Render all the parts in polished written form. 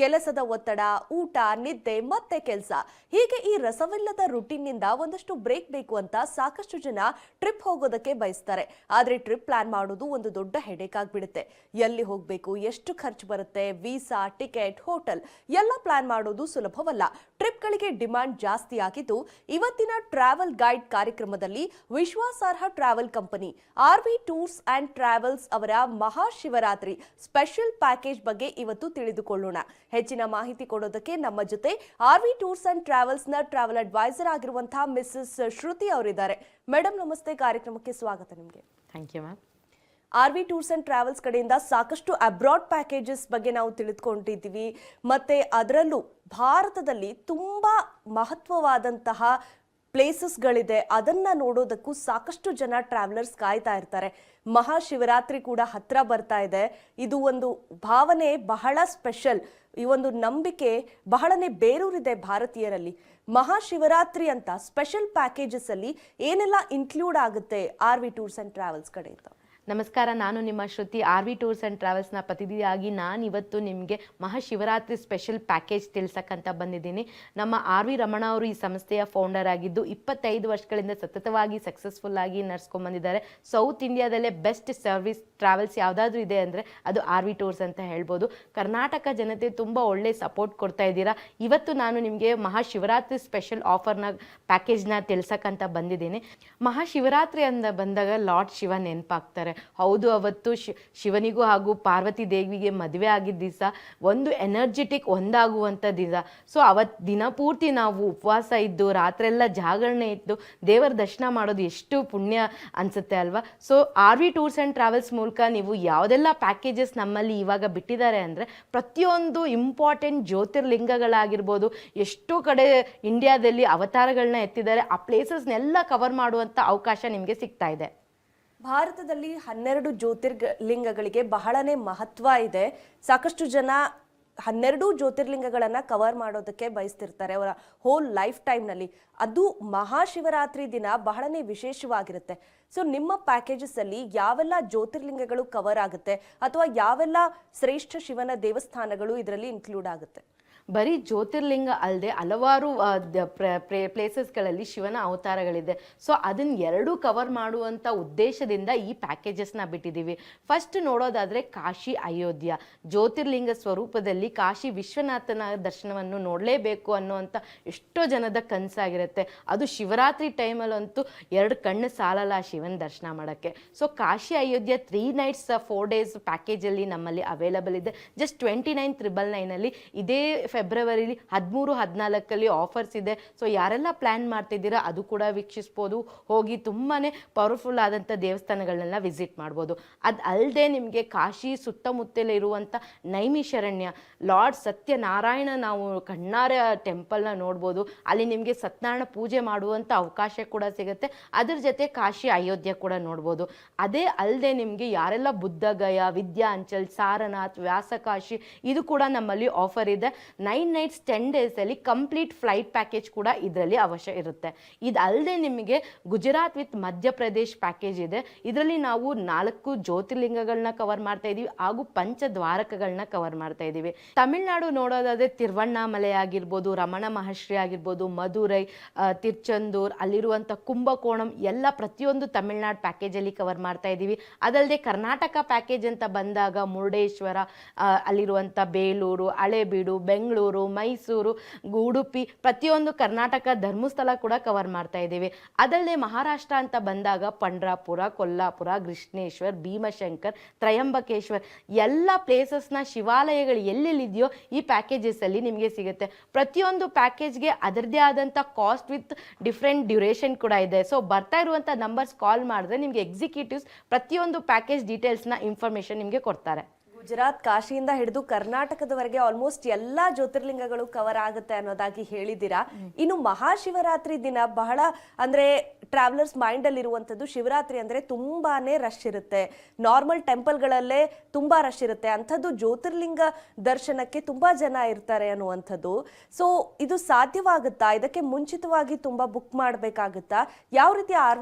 ಕೆಲಸದ ಒತ್ತಡ, ಊಟ, ನಿದ್ದೆ ಮತ್ತೆ ಕೆಲಸ ಹೀಗೆ ಈ ರಸವಿಲ್ಲದ ರುಟೀನ್ ನಿಂದ ಒಂದಷ್ಟು ಬ್ರೇಕ್ ಬೇಕು ಅಂತ ಸಾಕಷ್ಟು ಜನ ಟ್ರಿಪ್ ಹೋಗೋದಕ್ಕೆ ಬಯಸ್ತಾರೆ. ಆದ್ರೆ ಟ್ರಿಪ್ ಪ್ಲಾನ್ ಮಾಡೋದು ಒಂದು ದೊಡ್ಡ ಹೆಡೇಕ್ ಆಗ್ಬಿಡುತ್ತೆ. ಎಲ್ಲಿ ಹೋಗಬೇಕು, ಎಷ್ಟು ಖರ್ಚು ಬರುತ್ತೆ, ವೀಸಾ, ಟಿಕೆಟ್, ಹೋಟೆಲ್ ಎಲ್ಲ ಪ್ಲಾನ್ ಮಾಡೋದು ಸುಲಭವಲ್ಲ. ಟ್ರಿಪ್ಗಳಿಗೆ ಡಿಮಾಂಡ್ ಜಾಸ್ತಿ ಆಗಿದ್ದು, ಇವತ್ತಿನ ಟ್ರಾವೆಲ್ ಗೈಡ್ ಕಾರ್ಯಕ್ರಮದಲ್ಲಿ ವಿಶ್ವಾಸಾರ್ಹ travel company RV tours and travels ಅವರ ಮಹಾಶಿವರಾತ್ರಿ ಸ್ಪೆಷಲ್ ಪ್ಯಾಕೇಜ್ ಬಗ್ಗೆ ಇವತ್ತು ತಿಳಿದುಕೊಳ್ಳೋಣ. ಹೆಚ್ಚಿನ ಮಾಹಿತಿ ಕೊಡೋದಕ್ಕೆ ನಮ್ಮ ಜೊತೆ ಆರ್ವಿ ಟೂರ್ಸ್ ಅಂಡ್ ಟ್ರಾವೆಲ್ಸ್ ನ ಟ್ರಾವೆಲ್ ಅಡ್ವೈಸರ್ ಆಗಿರುವಂತಹ ಮಿಸಸ್ ಶ್ರುತಿ ಅವರಿದ್ದಾರೆ. ಮೇಡಮ್ ನಮಸ್ತೆ, ಕಾರ್ಯಕ್ರಮಕ್ಕೆ ಸ್ವಾಗತ ನಿಮಗೆ. Thank you ma'am. RV tours and travels ಕಡೆಯಿಂದ ಸಾಕಷ್ಟು ಅಬ್ರಾಡ್ ಪ್ಯಾಕೇಜಸ್ ಬಗ್ಗೆ ನಾವು ತಿಳಿದುಕೊಂಡಿದ್ದೀವಿ. ಮತ್ತೆ ಅದರಲ್ಲೂ ಭಾರತದಲ್ಲಿ ತುಂಬಾ ಮಹತ್ವವಾದಂತಹ ಪ್ಲೇಸಸ್ಗಳಿದೆ, ಅದನ್ನ ನೋಡೋದಕ್ಕೂ ಸಾಕಷ್ಟು ಜನ ಟ್ರಾವೆಲರ್ಸ್ ಕಾಯ್ತಾ ಇರ್ತಾರೆ. ಮಹಾಶಿವರಾತ್ರಿ ಕೂಡ ಹತ್ರ ಬರ್ತಾ ಇದೆ. ಇದು ಒಂದು ಭಾವನೆ ಬಹಳ ಸ್ಪೆಷಲ್. ಈ ಒಂದು ನಂಬಿಕೆ ಬಹಳನೇ ಬೇರೂರಿದೆ ಭಾರತೀಯರಲ್ಲಿ. ಮಹಾಶಿವರಾತ್ರಿ ಅಂತ ಸ್ಪೆಷಲ್ ಪ್ಯಾಕೇಜಸ್ ಅಲ್ಲಿ ಏನೆಲ್ಲ ಇನ್ಕ್ಲೂಡ್ ಆಗುತ್ತೆ ಆರ್ವಿ ಟೂರ್ಸ್ ಅಂಡ್ ಟ್ರಾವೆಲ್ಸ್ ಕಡೆಯಿಂದ? ನಮಸ್ಕಾರ, ನಾನು ನಿಮ್ಮ ಶ್ರುತಿ. ಆರ್ವಿ ಟೂರ್ಸ್ ಆ್ಯಂಡ್ ಟ್ರಾವೆಲ್ಸ್ನ ಪ್ರತಿನಿಧಿಯಾಗಿ ನಾನಿವತ್ತು ನಿಮಗೆ ಮಹಾಶಿವರಾತ್ರಿ ಸ್ಪೆಷಲ್ ಪ್ಯಾಕೇಜ್ ತಿಳಿಸಕ್ಕಂತ ಬಂದಿದ್ದೀನಿ. ನಮ್ಮ ಆರ್ ವಿ ರಮಣ ಅವರು ಈ ಸಂಸ್ಥೆಯ ಫೌಂಡರ್ ಆಗಿದ್ದು 25 ವರ್ಷಗಳಿಂದ ಸತತವಾಗಿ ಸಕ್ಸಸ್ಫುಲ್ ಆಗಿ ನಡ್ಸ್ಕೊಂಡ್ಬಂದಿದ್ದಾರೆ. ಸೌತ್ ಇಂಡಿಯಾದಲ್ಲೇ ಬೆಸ್ಟ್ ಸರ್ವಿಸ್ ಟ್ರಾವೆಲ್ಸ್ ಯಾವುದಾದ್ರೂ ಇದೆ ಅಂದರೆ ಅದು ಆರ್ ವಿ ಟೂರ್ಸ್ ಅಂತ ಹೇಳ್ಬೋದು. ಕರ್ನಾಟಕ ಜನತೆ ತುಂಬ ಒಳ್ಳೆ ಸಪೋರ್ಟ್ ಕೊಡ್ತಾ ಇದ್ದೀರಾ. ಇವತ್ತು ನಾನು ನಿಮಗೆ ಮಹಾಶಿವರಾತ್ರಿ ಸ್ಪೆಷಲ್ ಆಫರ್ನ ಪ್ಯಾಕೇಜ್ನ ತಿಳಿಸಕ್ಕಂತ ಬಂದಿದ್ದೀನಿ. ಮಹಾಶಿವರಾತ್ರಿ ಅಂತ ಬಂದಾಗ ಲಾರ್ಡ್ ಶಿವ ನೆನಪಾಗ್ತಾರೆ. ಹೌದು, ಅವತ್ತು ಶಿವನಿಗೂ ಹಾಗೂ ಪಾರ್ವತಿ ದೇವಿಗೆ ಮದುವೆ ಆಗಿದ್ದ ದಿವಸ, ಒಂದು ಎನರ್ಜೆಟಿಕ್ ಒಂದಾಗುವಂಥ ದಿವಸ. ಸೊ ಅವತ್ತು ದಿನ ಪೂರ್ತಿ ನಾವು ಉಪವಾಸ ಇದ್ದು ರಾತ್ರೆಲ್ಲ ಜಾಗರಣೆ ಇದ್ದು ದೇವರ ದರ್ಶನ ಮಾಡೋದು ಎಷ್ಟು ಪುಣ್ಯ ಅನ್ಸುತ್ತೆ ಅಲ್ವಾ. So R V tours and travels ಮೂಲಕ ನೀವು ಯಾವುದೆಲ್ಲ ಪ್ಯಾಕೇಜಸ್ ನಮ್ಮಲ್ಲಿ ಇವಾಗ ಬಿಟ್ಟಿದ್ದಾರೆ ಅಂದರೆ, ಪ್ರತಿಯೊಂದು ಇಂಪಾರ್ಟೆಂಟ್ ಜ್ಯೋತಿರ್ಲಿಂಗಗಳಾಗಿರ್ಬೋದು, ಎಷ್ಟೋ ಕಡೆ ಇಂಡಿಯಾದಲ್ಲಿ ಅವತಾರಗಳನ್ನ ಎತ್ತಿದ್ದಾರೆ, ಆ ಪ್ಲೇಸಸ್ನೆಲ್ಲ ಕವರ್ ಮಾಡುವಂಥ ಅವಕಾಶ ನಿಮಗೆ ಸಿಗ್ತಾ ಇದೆ. ಭಾರತದಲ್ಲಿ 12 ಜ್ಯೋತಿರ್ಲಿಂಗಗಳಿಗೆ ಬಹಳನೇ ಮಹತ್ವ ಇದೆ. ಸಾಕಷ್ಟು ಜನ 12 ಜ್ಯೋತಿರ್ಲಿಂಗಗಳನ್ನ ಕವರ್ ಮಾಡೋದಕ್ಕೆ ಬಯಸ್ತಿರ್ತಾರೆ ಅವರ ಹೋಲ್ ಲೈಫ್ ಟೈಮ್ನಲ್ಲಿ. ಅದು ಮಹಾಶಿವರಾತ್ರಿ ದಿನ ಬಹಳನೇ ವಿಶೇಷವಾಗಿರುತ್ತೆ. ಸೊ ನಿಮ್ಮ ಪ್ಯಾಕೇಜಸ್ ಅಲ್ಲಿ ಯಾವೆಲ್ಲ ಜ್ಯೋತಿರ್ಲಿಂಗಗಳು ಕವರ್ ಆಗುತ್ತೆ, ಅಥವಾ ಯಾವೆಲ್ಲ ಶ್ರೇಷ್ಠ ಶಿವನ ದೇವಸ್ಥಾನಗಳು ಇದರಲ್ಲಿ ಇನ್ಕ್ಲೂಡ್ ಆಗುತ್ತೆ? ಬರೀ ಜ್ಯೋತಿರ್ಲಿಂಗ ಅಲ್ಲದೆ ಹಲವಾರು ಪ್ಲೇಸಸ್ಗಳಲ್ಲಿ ಶಿವನ ಅವತಾರಗಳಿದೆ. ಸೊ ಅದನ್ನ ಎರಡೂ ಕವರ್ ಮಾಡುವಂಥ ಉದ್ದೇಶದಿಂದ ಈ ಪ್ಯಾಕೇಜಸ್ನ ಬಿಟ್ಟಿದ್ದೀವಿ. ಫಸ್ಟ್ ನೋಡೋದಾದರೆ ಕಾಶಿ ಅಯೋಧ್ಯ ಜ್ಯೋತಿರ್ಲಿಂಗ ಸ್ವರೂಪದಲ್ಲಿ ಕಾಶಿ ವಿಶ್ವನಾಥನ ದರ್ಶನವನ್ನು ನೋಡಲೇಬೇಕು ಅನ್ನುವಂಥ ಎಷ್ಟೋ ಜನದ ಕನಸಾಗಿರುತ್ತೆ. ಅದು ಶಿವರಾತ್ರಿ ಟೈಮಲ್ಲಂತೂ 2 ಕಣ್ಣು ಸಾಲಲ್ಲ ಶಿವನ ದರ್ಶನ ಮಾಡೋಕ್ಕೆ. So Kashi Ayodhya 3 nights 4 days ಪ್ಯಾಕೇಜಲ್ಲಿ ನಮ್ಮಲ್ಲಿ ಅವೈಲಬಲ್ ಇದೆ. ಜಸ್ಟ್ 29,999 ಇದೇ ಫೆಬ್ರವರಿಲಿ 13-14 ಆಫರ್ಸ್ ಇದೆ. ಸೊ ಯಾರೆಲ್ಲ ಪ್ಲ್ಯಾನ್ ಮಾಡ್ತಿದ್ದೀರಾ ಅದು ಕೂಡ ವೀಕ್ಷಿಸ್ಬೋದು. ಹೋಗಿ ತುಂಬಾ ಪವರ್ಫುಲ್ ಆದಂಥ ದೇವಸ್ಥಾನಗಳನ್ನೆಲ್ಲ ವಿಸಿಟ್ ಮಾಡ್ಬೋದು. ಅದು ಅಲ್ಲದೆ ನಿಮಗೆ ಕಾಶಿ ಸುತ್ತಮುತ್ತಲೇ ಇರುವಂಥ ನೈಮಿಷಾರಣ್ಯ ಲಾರ್ಡ್ ಸತ್ಯನಾರಾಯಣ ನಾವು ಕಣ್ಣಾರೆ ಟೆಂಪಲ್ನ ನೋಡ್ಬೋದು. ಅಲ್ಲಿ ನಿಮಗೆ ಸತ್ಯನಾರಾಯಣ ಪೂಜೆ ಮಾಡುವಂಥ ಅವಕಾಶ ಕೂಡ ಸಿಗುತ್ತೆ. ಅದ್ರ ಜೊತೆ ಕಾಶಿ ಅಯೋಧ್ಯ ಕೂಡ ನೋಡ್ಬೋದು. ಅದೇ ಅಲ್ಲದೆ ನಿಮಗೆ ಯಾರೆಲ್ಲ ಬುದ್ಧಗಯ, ವಿದ್ಯಾಂಚಲ್, ಸಾರನಾಥ್, ವ್ಯಾಸಕಾಶಿ ಇದು ಕೂಡ ನಮ್ಮಲ್ಲಿ ಆಫರ್ ಇದೆ. 9 nights 10 days ಅಲ್ಲಿ ಕಂಪ್ಲೀಟ್ ಫ್ಲೈಟ್ ಪ್ಯಾಕೇಜ್ ಕೂಡ ಇದರಲ್ಲಿ ಅವಶ್ಯ ಇರುತ್ತೆ. ಇದಲ್ಲದೆ ನಿಮಗೆ ಗುಜರಾತ್ ವಿತ್ ಮಧ್ಯಪ್ರದೇಶ್ ಪ್ಯಾಕೇಜ್ ಇದೆ. ಇದರಲ್ಲಿ ನಾವು 4 ಜ್ಯೋತಿರ್ಲಿಂಗಗಳನ್ನ ಕವರ್ ಮಾಡ್ತಾ ಇದ್ದೀವಿ, ಹಾಗೂ ಪಂಚದ್ವಾರಕಗಳನ್ನ ಕವರ್ ಮಾಡ್ತಾ ಇದ್ದೀವಿ. ತಮಿಳ್ನಾಡು ನೋಡೋದಾದ್ರೆ ತಿರುವಣ್ಣಾಮಲೈ ಆಗಿರ್ಬೋದು, ರಮಣ ಮಹರ್ಷಿ ಆಗಿರ್ಬೋದು, ಮಧುರೈ, ತಿರುಚೆಂದೂರ್, ಅಲ್ಲಿರುವಂಥ ಕುಂಭಕೋಣಂ ಎಲ್ಲ ಪ್ರತಿಯೊಂದು ತಮಿಳ್ನಾಡು ಪ್ಯಾಕೇಜಲ್ಲಿ ಕವರ್ ಮಾಡ್ತಾ ಇದ್ದೀವಿ. ಅದಲ್ಲದೆ ಕರ್ನಾಟಕ ಪ್ಯಾಕೇಜ್ ಅಂತ ಬಂದಾಗ ಮುರುಡೇಶ್ವರ, ಅಲ್ಲಿರುವಂಥ ಬೇಲೂರು, ಹಳೇಬೀಡು, ಬೆಂಗಳೂರು, ಮೈಸೂರು, ಉಡುಪಿ ಪ್ರತಿಯೊಂದು ಕರ್ನಾಟಕ ಧರ್ಮಸ್ಥಳ ಕೂಡ ಕವರ್ ಮಾಡ್ತಾ ಇದ್ದೀವಿ. ಅದಲ್ಲದೆ ಮಹಾರಾಷ್ಟ್ರ ಅಂತ ಬಂದಾಗ ಪಂಡ್ರಾಪುರ, ಕೊಲ್ಲಾಪುರ, ಕೃಷ್ಣೇಶ್ವರ್, ಭೀಮಶಂಕರ್, ತ್ರಯಂಬಕೇಶ್ವರ್ ಎಲ್ಲ ಪ್ಲೇಸಸ್ನ ಶಿವಾಲಯಗಳು ಎಲ್ಲೆಲ್ಲಿದೆಯೋ ಈ ಪ್ಯಾಕೇಜಸ್ ಅಲ್ಲಿ ನಿಮಗೆ ಸಿಗುತ್ತೆ. ಪ್ರತಿಯೊಂದು ಪ್ಯಾಕೇಜ್ಗೆ ಅದರದೇ ಆದಂಥ ಕಾಸ್ಟ್ ವಿತ್ ಡಿಫ್ರೆಂಟ್ ಡ್ಯೂರೇಷನ್ ಕೂಡ ಇದೆ. ಸೊ ಬರ್ತಾ ಇರುವಂಥ ನಂಬರ್ಸ್ ಕಾಲ್ ಮಾಡಿದ್ರೆ ನಿಮಗೆ ಎಕ್ಸಿಕ್ಯೂಟಿವ್ಸ್ ಪ್ರತಿಯೊಂದು ಪ್ಯಾಕೇಜ್ ಡೀಟೇಲ್ಸ್ನ ಇನ್ಫಾರ್ಮೇಷನ್ ನಿಮಗೆ ಕೊಡ್ತಾರೆ. ಗುಜರಾತ್ ಕಾಶಿಯಿಂದ ಹಿಡಿದು ಕರ್ನಾಟಕದವರೆಗೆ ಆಲ್ಮೋಸ್ಟ್ ಎಲ್ಲಾ ಜ್ಯೋತಿರ್ಲಿಂಗಗಳು ಕವರ್ ಆಗುತ್ತೆ ಅನ್ನೋದಾಗಿ ಹೇಳಿದ್ದೀರಾ. ಇನ್ನು ಮಹಾಶಿವರಾತ್ರಿ ದಿನ ಬಹಳ ಅಂದ್ರೆ ಟ್ರಾವೆಲರ್ಸ್ ಮೈಂಡ್ ಅಲ್ಲಿ ಇರುವಂತದ್ದು, ಶಿವರಾತ್ರಿ ಅಂದ್ರೆ ತುಂಬಾನೇ ರಶ್ ಇರುತ್ತೆ. ನಾರ್ಮಲ್ ಟೆಂಪಲ್ಗಳಲ್ಲೇ ತುಂಬಾ ರಶ್ ಇರುತ್ತೆ, ಅಂಥದ್ದು ಜ್ಯೋತಿರ್ಲಿಂಗ ದರ್ಶನಕ್ಕೆ ತುಂಬಾ ಜನ ಇರ್ತಾರೆ ಅನ್ನುವಂಥದ್ದು. ಸೊ ಇದು ಸಾಧ್ಯವಾಗುತ್ತಾ? ಇದಕ್ಕೆ ಮುಂಚಿತವಾಗಿ ತುಂಬಾ ಬುಕ್ ಮಾಡಬೇಕಾಗುತ್ತಾ? ಯಾವ ರೀತಿ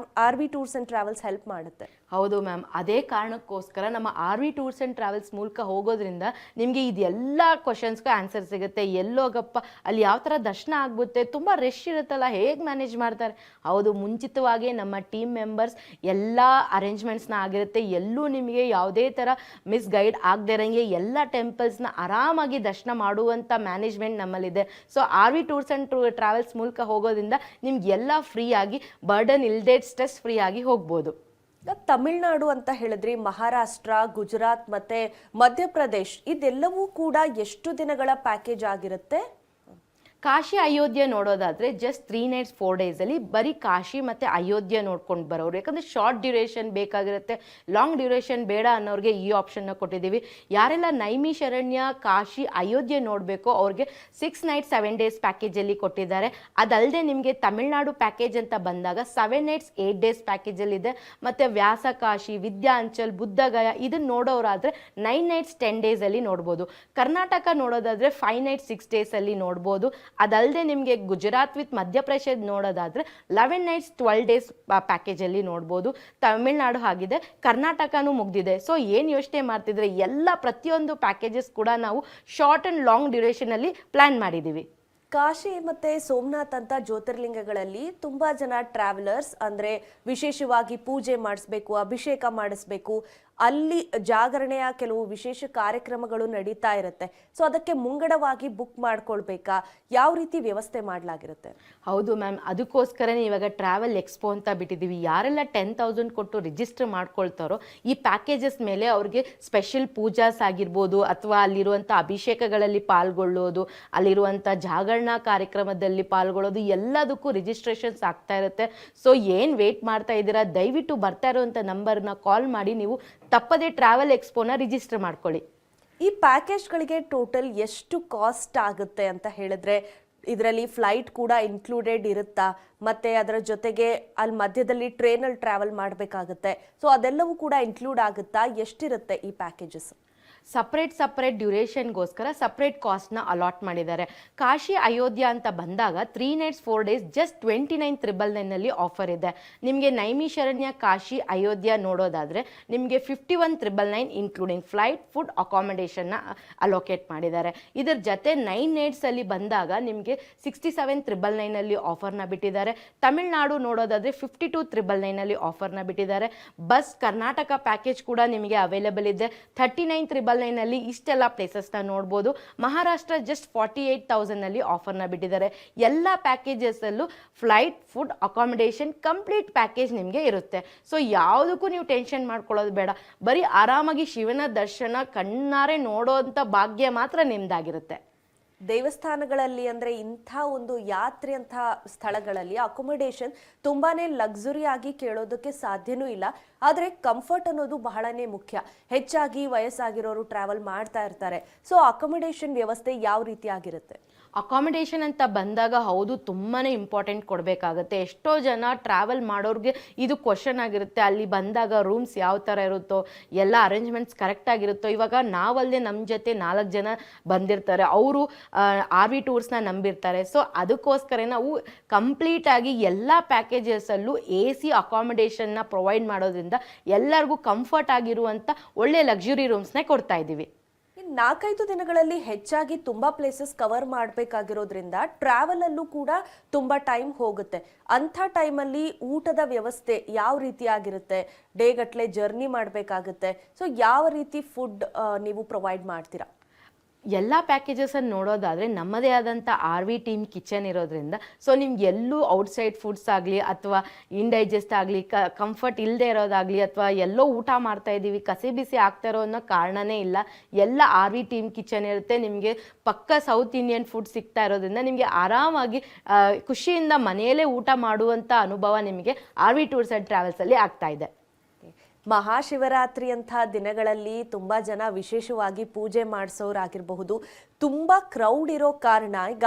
R V tours and travels help ಮಾಡುತ್ತೆ? ಹೌದು ಮ್ಯಾಮ್, ಅದೇ ಕಾರಣಕ್ಕೋಸ್ಕರ ನಮ್ಮ R V tours and travels ಮೂಲಕ ಹೋಗೋದ್ರಿಂದ ನಿಮಗೆ ಇದೆಲ್ಲ ಕ್ವಶನ್ಸ್ಗೂ ಆನ್ಸರ್ ಸಿಗುತ್ತೆ. ಎಲ್ಲೋಗಪ್ಪ, ಅಲ್ಲಿ ಯಾವ ಥರ ದರ್ಶನ ಆಗುತ್ತೆ, ತುಂಬ ರಶ್ ಇರುತ್ತಲ್ಲ, ಹೇಗೆ ಮ್ಯಾನೇಜ್ ಮಾಡ್ತಾರೆ. ಹೌದು, ಮುಂಚಿತವಾಗಿ ನಮ್ಮ ಟೀಮ್ ಮೆಂಬರ್ಸ್ ಎಲ್ಲ ಅರೇಂಜ್ಮೆಂಟ್ಸ್ನ ಆಗಿರುತ್ತೆ. ಎಲ್ಲೂ ನಿಮಗೆ ಯಾವುದೇ ಥರ ಮಿಸ್ ಗೈಡ್ ಆಗದೆ ಇರೋಂಗೆ ಎಲ್ಲ ಟೆಂಪಲ್ಸ್ನ ಆರಾಮಾಗಿ ದರ್ಶನ ಮಾಡುವಂಥ ಮ್ಯಾನೇಜ್ಮೆಂಟ್ ನಮ್ಮಲ್ಲಿದೆ. So R V tours and travels ಮೂಲಕ ಹೋಗೋದ್ರಿಂದ ನಿಮ್ಗೆಲ್ಲ ಫ್ರೀ ಆಗಿ, ಬರ್ಡನ್ ಇಲ್ಲದೆ ಸ್ಟ್ರೆಸ್ ಫ್ರೀ ಆಗಿ ಹೋಗ್ಬೋದು. ತಮಿಳ್ನಾಡು ಅಂತ ಹೇಳಿದ್ರಿ, ಮಹಾರಾಷ್ಟ್ರ, ಗುಜರಾತ್ ಮತ್ತೆ ಮಧ್ಯಪ್ರದೇಶ್ ಇದೆಲ್ಲವೂ ಕೂಡ ಎಷ್ಟು ದಿನಗಳ ಪ್ಯಾಕೇಜ್ ಆಗಿರುತ್ತೆ? ಕಾಶಿ ಅಯೋಧ್ಯೆ ನೋಡೋದಾದರೆ ಜಸ್ಟ್ 3 nights 4 days ಬರೀ ಕಾಶಿ ಮತ್ತು ಅಯೋಧ್ಯೆ ನೋಡ್ಕೊಂಡು ಬರೋರು. ಯಾಕಂದರೆ ಶಾರ್ಟ್ ಡ್ಯೂರೇಷನ್ ಬೇಕಾಗಿರುತ್ತೆ, ಲಾಂಗ್ ಡ್ಯೂರೇಷನ್ ಬೇಡ ಅನ್ನೋರಿಗೆ ಈ ಆಪ್ಷನ್ನ ಕೊಟ್ಟಿದ್ದೀವಿ. ಯಾರೆಲ್ಲ ನೈಮಿಷಾರಣ್ಯ, ಕಾಶಿ, ಅಯೋಧ್ಯೆ ನೋಡಬೇಕೋ ಅವ್ರಿಗೆ 6 nights 7 days ಪ್ಯಾಕೇಜಲ್ಲಿ ಕೊಟ್ಟಿದ್ದಾರೆ. ಅದಲ್ಲದೆ ನಿಮಗೆ ತಮಿಳ್ನಾಡು ಪ್ಯಾಕೇಜ್ ಅಂತ ಬಂದಾಗ 7 nights 8 days ಪ್ಯಾಕೇಜಲ್ಲಿದೆ. ಮತ್ತು ವ್ಯಾಸ ಕಾಶಿ, ವಿದ್ಯಾಂಚಲ್, ಬುದ್ಧಗಯ ಇದನ್ನು ನೋಡೋರಾದರೆ 9 nights 10 days ನೋಡ್ಬೋದು. ಕರ್ನಾಟಕ ನೋಡೋದಾದರೆ 5 nights 6 days ನೋಡ್ಬೋದು. ಅದಲ್ಲದೆ ನಿಮಗೆ ಗುಜರಾತ್ ವಿತ್ ಮಧ್ಯಪ್ರದೇಶ ನೋಡೋದಾದ್ರೆ 11 nights 12 days ಪ್ಯಾಕೇಜಲ್ಲಿ ನೋಡ್ಬೋದು. ತಮಿಳ್ನಾಡು ಆಗಿದೆ, ಕರ್ನಾಟಕನೂ ಮುಗ್ದಿದೆ. ಸೊ ಏನು ಯೋಚನೆ ಮಾಡ್ತಿದ್ರೆ, ಎಲ್ಲ ಪ್ರತಿಯೊಂದು ಪ್ಯಾಕೇಜಸ್ ಕೂಡ ನಾವು ಶಾರ್ಟ್ ಆ್ಯಂಡ್ ಲಾಂಗ್ ಡ್ಯೂರೇಷನಲ್ಲಿ ಪ್ಲ್ಯಾನ್ ಮಾಡಿದ್ದೀವಿ. ಕಾಶಿ ಮತ್ತೆ ಸೋಮನಾಥ್ ಅಂತ ಜ್ಯೋತಿರ್ಲಿಂಗಗಳಲ್ಲಿ ತುಂಬಾ ಜನ ಟ್ರಾವೆಲರ್ಸ್ ಅಂದ್ರೆ ವಿಶೇಷವಾಗಿ ಪೂಜೆ ಮಾಡಿಸ್ಬೇಕು, ಅಭಿಷೇಕ ಮಾಡಿಸ್ಬೇಕು, ಅಲ್ಲಿ ಜಾಗರಣೆಯ ಕೆಲವು ವಿಶೇಷ ಕಾರ್ಯಕ್ರಮಗಳು ನಡೀತಾ ಇರುತ್ತೆ. ಸೊ ಅದಕ್ಕೆ ಮುಂಗಡವಾಗಿ ಬುಕ್ ಮಾಡ್ಕೊಳ್ಬೇಕಾ, ಯಾವ ರೀತಿ ವ್ಯವಸ್ಥೆ ಮಾಡಲಾಗಿರುತ್ತೆ? ಹೌದು ಮ್ಯಾಮ್, ಅದಕ್ಕೋಸ್ಕರನೇ ಇವಾಗ ಟ್ರಾವೆಲ್ ಎಕ್ಸ್ಪೋ ಅಂತ ಬಿಟ್ಟಿದ್ದೀವಿ. ಯಾರೆಲ್ಲ 10,000 ಕೊಟ್ಟು ರಿಜಿಸ್ಟರ್ ಮಾಡ್ಕೊಳ್ತಾರೋ ಈ ಪ್ಯಾಕೇಜಸ್ ಮೇಲೆ ಅವ್ರಿಗೆ ಸ್ಪೆಷಲ್ ಪೂಜಾಸ್ ಆಗಿರ್ಬೋದು, ಅಥವಾ ಅಲ್ಲಿರುವಂಥ ಅಭಿಷೇಕಗಳಲ್ಲಿ ಪಾಲ್ಗೊಳ್ಳೋದು, ಅಲ್ಲಿರುವಂಥ ಜಾಗರಣಾ ಕಾರ್ಯಕ್ರಮದಲ್ಲಿ ಪಾಲ್ಗೊಳ್ಳೋದು, ಎಲ್ಲದಕ್ಕೂ ರಿಜಿಸ್ಟ್ರೇಷನ್ಸ್ ಆಗ್ತಾ ಇರುತ್ತೆ. ಸೊ ಏನು ವೇಟ್ ಮಾಡ್ತಾ ಇದ್ದೀರಾ, ದಯವಿಟ್ಟು ಬರ್ತಾ ಇರೋವಂಥ ನಂಬರ್ನ ಕಾಲ್ ಮಾಡಿ ನೀವು ತಪ್ಪದೇ ಟ್ರಾವೆಲ್ ಎಕ್ಸ್ಪೋನ ರಿಜಿಸ್ಟರ್ ಮಾಡ್ಕೊಳ್ಳಿ. ಈ ಪ್ಯಾಕೇಜ್ಗಳಿಗೆ ಟೋಟಲ್ ಎಷ್ಟು ಕಾಸ್ಟ್ ಆಗುತ್ತೆ ಅಂತ ಹೇಳಿದ್ರೆ, ಇದರಲ್ಲಿ ಫ್ಲೈಟ್ ಕೂಡ ಇನ್ಕ್ಲೂಡೆಡ್ ಇರುತ್ತಾ, ಮತ್ತೆ ಅದರ ಜೊತೆಗೆ ಅಲ್ಲಿ ಮಧ್ಯದಲ್ಲಿ ಟ್ರೈನಲ್ಲಿ ಟ್ರಾವೆಲ್ ಮಾಡಬೇಕಾಗುತ್ತೆ, ಸೊ ಅದೆಲ್ಲವೂ ಕೂಡ ಇನ್ಕ್ಲೂಡ್ ಆಗುತ್ತಾ? ಎಷ್ಟಿರುತ್ತೆ ಈ ಪ್ಯಾಕೇಜಸ್? ಸಪ್ರೇಟ್ ಡ್ಯೂರೇಷನ್ಗೋಸ್ಕರ ಸಪ್ರೇಟ್ ಕಾಸ್ಟ್ನ ಅಲಾಟ್ ಮಾಡಿದ್ದಾರೆ. ಕಾಶಿ ಅಯೋಧ್ಯ ಅಂತ ಬಂದಾಗ 3 nights 4 days ಜಸ್ಟ್ 29,999 ಆಫರ್ ಇದೆ. ನಿಮಗೆ ನೈಮಿಷಾರಣ್ಯ, ಕಾಶಿ, ಅಯೋಧ್ಯ ನೋಡೋದಾದರೆ ನಿಮಗೆ 51,999 ಇನ್ಕ್ಲೂಡಿಂಗ್ ಫ್ಲೈಟ್, ಫುಡ್, ಅಕಾಮಿಡೇಷನ್ನ ಅಲೋಕೇಟ್ ಮಾಡಿದ್ದಾರೆ. ಇದರ ಜೊತೆ 9 nights ಬಂದಾಗ ನಿಮಗೆ 67,999 ಆಫರ್ನ ಬಿಟ್ಟಿದ್ದಾರೆ. ತಮಿಳ್ನಾಡು ನೋಡೋದಾದರೆ 52,999 ಆಫರ್ನ ಬಿಟ್ಟಿದ್ದಾರೆ. ಬಸ್ ಕರ್ನಾಟಕ ಪ್ಯಾಕೇಜ್ ಕೂಡ ನಿಮಗೆ ಅವೈಲೇಬಲ್ ಇದೆ. 39,999 ಇಷ್ಟೆಲ್ಲ ಪ್ಲೇಸಸ್ನ ನೋಡ್ಬೋದು. ಮಹಾರಾಷ್ಟ್ರ ಜಸ್ಟ್ 48,000 ಆಫರ್ನ ಬಿಟ್ಟಿದ್ದಾರೆ. ಎಲ್ಲ ಪ್ಯಾಕೇಜಸಲ್ಲೂ flight, food, accommodation complete package ನಿಮಗೆ ಇರುತ್ತೆ. ಸೊ ಯಾವುದಕ್ಕೂ ನೀವು ಟೆನ್ಷನ್ ಮಾಡ್ಕೊಳ್ಳೋದು ಬೇಡ, ಬರೀ ಆರಾಮಾಗಿ ಶಿವನ ದರ್ಶನ ಕಣ್ಣಾರೆ ನೋಡೋಂಥ ಭಾಗ್ಯ ಮಾತ್ರ ನಿಮ್ದಾಗಿರುತ್ತೆ. ದೇವಸ್ಥಾನಗಳಲ್ಲಿ ಅಂದ್ರೆ ಇಂಥ ಒಂದು ಯಾತ್ರೆ ಅಂತ ಸ್ಥಳಗಳಲ್ಲಿ ಅಕೊಮಿಡೇಷನ್ ತುಂಬಾನೇ ಲಕ್ಸುರಿ ಆಗಿ ಕೇಳೋದಕ್ಕೆ ಸಾಧ್ಯನೂ ಇಲ್ಲ. ಆದ್ರೆ ಕಂಫರ್ಟ್ ಅನ್ನೋದು ಬಹಳನೇ ಮುಖ್ಯ. ಹೆಚ್ಚಾಗಿ ವಯಸ್ಸಾಗಿರೋರು ಟ್ರಾವೆಲ್ ಮಾಡ್ತಾ ಇರ್ತಾರೆ. ಸೊ ಅಕೊಮಿಡೇಷನ್ ವ್ಯವಸ್ಥೆ ಯಾವ ರೀತಿ ಆಗಿರುತ್ತೆ? ಅಕಾಮಿಡೇಷನ್ ಅಂತ ಬಂದಾಗ ಹೌದು ತುಂಬಾ ಇಂಪಾರ್ಟೆಂಟ್ ಕೊಡಬೇಕಾಗತ್ತೆ. ಎಷ್ಟೋ ಜನ ಟ್ರಾವೆಲ್ ಮಾಡೋರಿಗೆ ಇದು ಕ್ವಶನ್ ಆಗಿರುತ್ತೆ, ಅಲ್ಲಿ ಬಂದಾಗ ರೂಮ್ಸ್ ಯಾವ ಥರ ಇರುತ್ತೋ, ಎಲ್ಲ ಅರೇಂಜ್ಮೆಂಟ್ಸ್ ಕರೆಕ್ಟಾಗಿರುತ್ತೋ. ಇವಾಗ ನಾವಲ್ಲದೆ ನಮ್ಮ ಜೊತೆ 4 ಜನ ಬಂದಿರ್ತಾರೆ, ಅವರು ಆರ್ ವಿ ಟೂರ್ಸ್ನ ನಂಬಿರ್ತಾರೆ. ಸೊ ಅದಕ್ಕೋಸ್ಕರ ನಾವು ಕಂಪ್ಲೀಟಾಗಿ ಎಲ್ಲ ಪ್ಯಾಕೇಜಸಲ್ಲೂ AC ಅಕಾಮಿಡೇಷನ್ನ ಪ್ರೊವೈಡ್ ಮಾಡೋದ್ರಿಂದ ಎಲ್ಲರಿಗೂ ಕಂಫರ್ಟ್ ಆಗಿರುವಂಥ ಒಳ್ಳೆ ಲಕ್ಸುರಿ ರೂಮ್ಸ್ನೇ ಕೊಡ್ತಾ ಇದ್ದೀವಿ. 4-5 ದಿನಗಳಲ್ಲಿ ಹೆಚ್ಚಾಗಿ ತುಂಬಾ ಪ್ಲೇಸಸ್ ಕವರ್ ಮಾಡಬೇಕಾಗಿರೋದ್ರಿಂದ ಟ್ರಾವೆಲ್ ಅಲ್ಲೂ ಕೂಡ ತುಂಬಾ ಟೈಮ್ ಹೋಗುತ್ತೆ. ಅಂಥ ಟೈಮಲ್ಲಿ ಊಟದ ವ್ಯವಸ್ಥೆ ಯಾವ ರೀತಿ ಆಗಿರುತ್ತೆ? ಡೇ ಗಟ್ಟಲೆ ಜರ್ನಿ ಮಾಡಬೇಕಾಗುತ್ತೆ. ಸೊ ಯಾವ ರೀತಿ ಫುಡ್ ನೀವು ಪ್ರೊವೈಡ್ ಮಾಡ್ತೀರಾ? ಎಲ್ಲ ಪ್ಯಾಕೇಜಸನ್ನು ನೋಡೋದಾದರೆ ನಮ್ಮದೇ ಆದಂಥ ಆರ್ ವಿ ಟೀಮ್ ಕಿಚನ್ ಇರೋದ್ರಿಂದ ಸೊ ನಿಮ್ಗೆ ಎಲ್ಲೂ ಔಟ್ಸೈಡ್ ಫುಡ್ಸ್ ಆಗಲಿ ಅಥವಾ ಇಂಡೈಜೆಸ್ಟ್ ಆಗಲಿ ಕಂಫರ್ಟ್ ಇಲ್ಲದೆ ಇರೋದಾಗಲಿ ಅಥವಾ ಎಲ್ಲೋ ಊಟ ಮಾಡ್ತಾ ಇದ್ದೀವಿ ಕಸಿ ಬಿಸಿ ಆಗ್ತಾ ಇರೋ ಅನ್ನೋ ಕಾರಣನೇ ಇಲ್ಲ. ಎಲ್ಲ ಆರ್ ವಿ ಟೀಮ್ ಕಿಚನ್ ಇರುತ್ತೆ. ನಿಮಗೆ ಪಕ್ಕ ಸೌತ್ ಇಂಡಿಯನ್ ಫುಡ್ ಸಿಗ್ತಾ ಇರೋದ್ರಿಂದ ನಿಮಗೆ ಆರಾಮಾಗಿ ಖುಷಿಯಿಂದ ಮನೆಯಲ್ಲೇ ಊಟ ಮಾಡುವಂಥ ಅನುಭವ ನಿಮಗೆ ಆರ್ ವಿ ಟೂರ್ಸ್ ಆ್ಯಂಡ್ ಟ್ರಾವೆಲ್ಸಲ್ಲಿ ಆಗ್ತಾ ಇದೆ. ಮಹಾಶಿವರಾತ್ರಿ ಅಂಥ ದಿನಗಳಲ್ಲಿ ತುಂಬ ಜನ ವಿಶೇಷವಾಗಿ ಪೂಜೆ ಮಾಡಿಸೋರಾಗಿರಬಹುದು. ತುಂಬ ಕ್ರೌಡ್ ಇರೋ ಕಾರಣ ಈಗ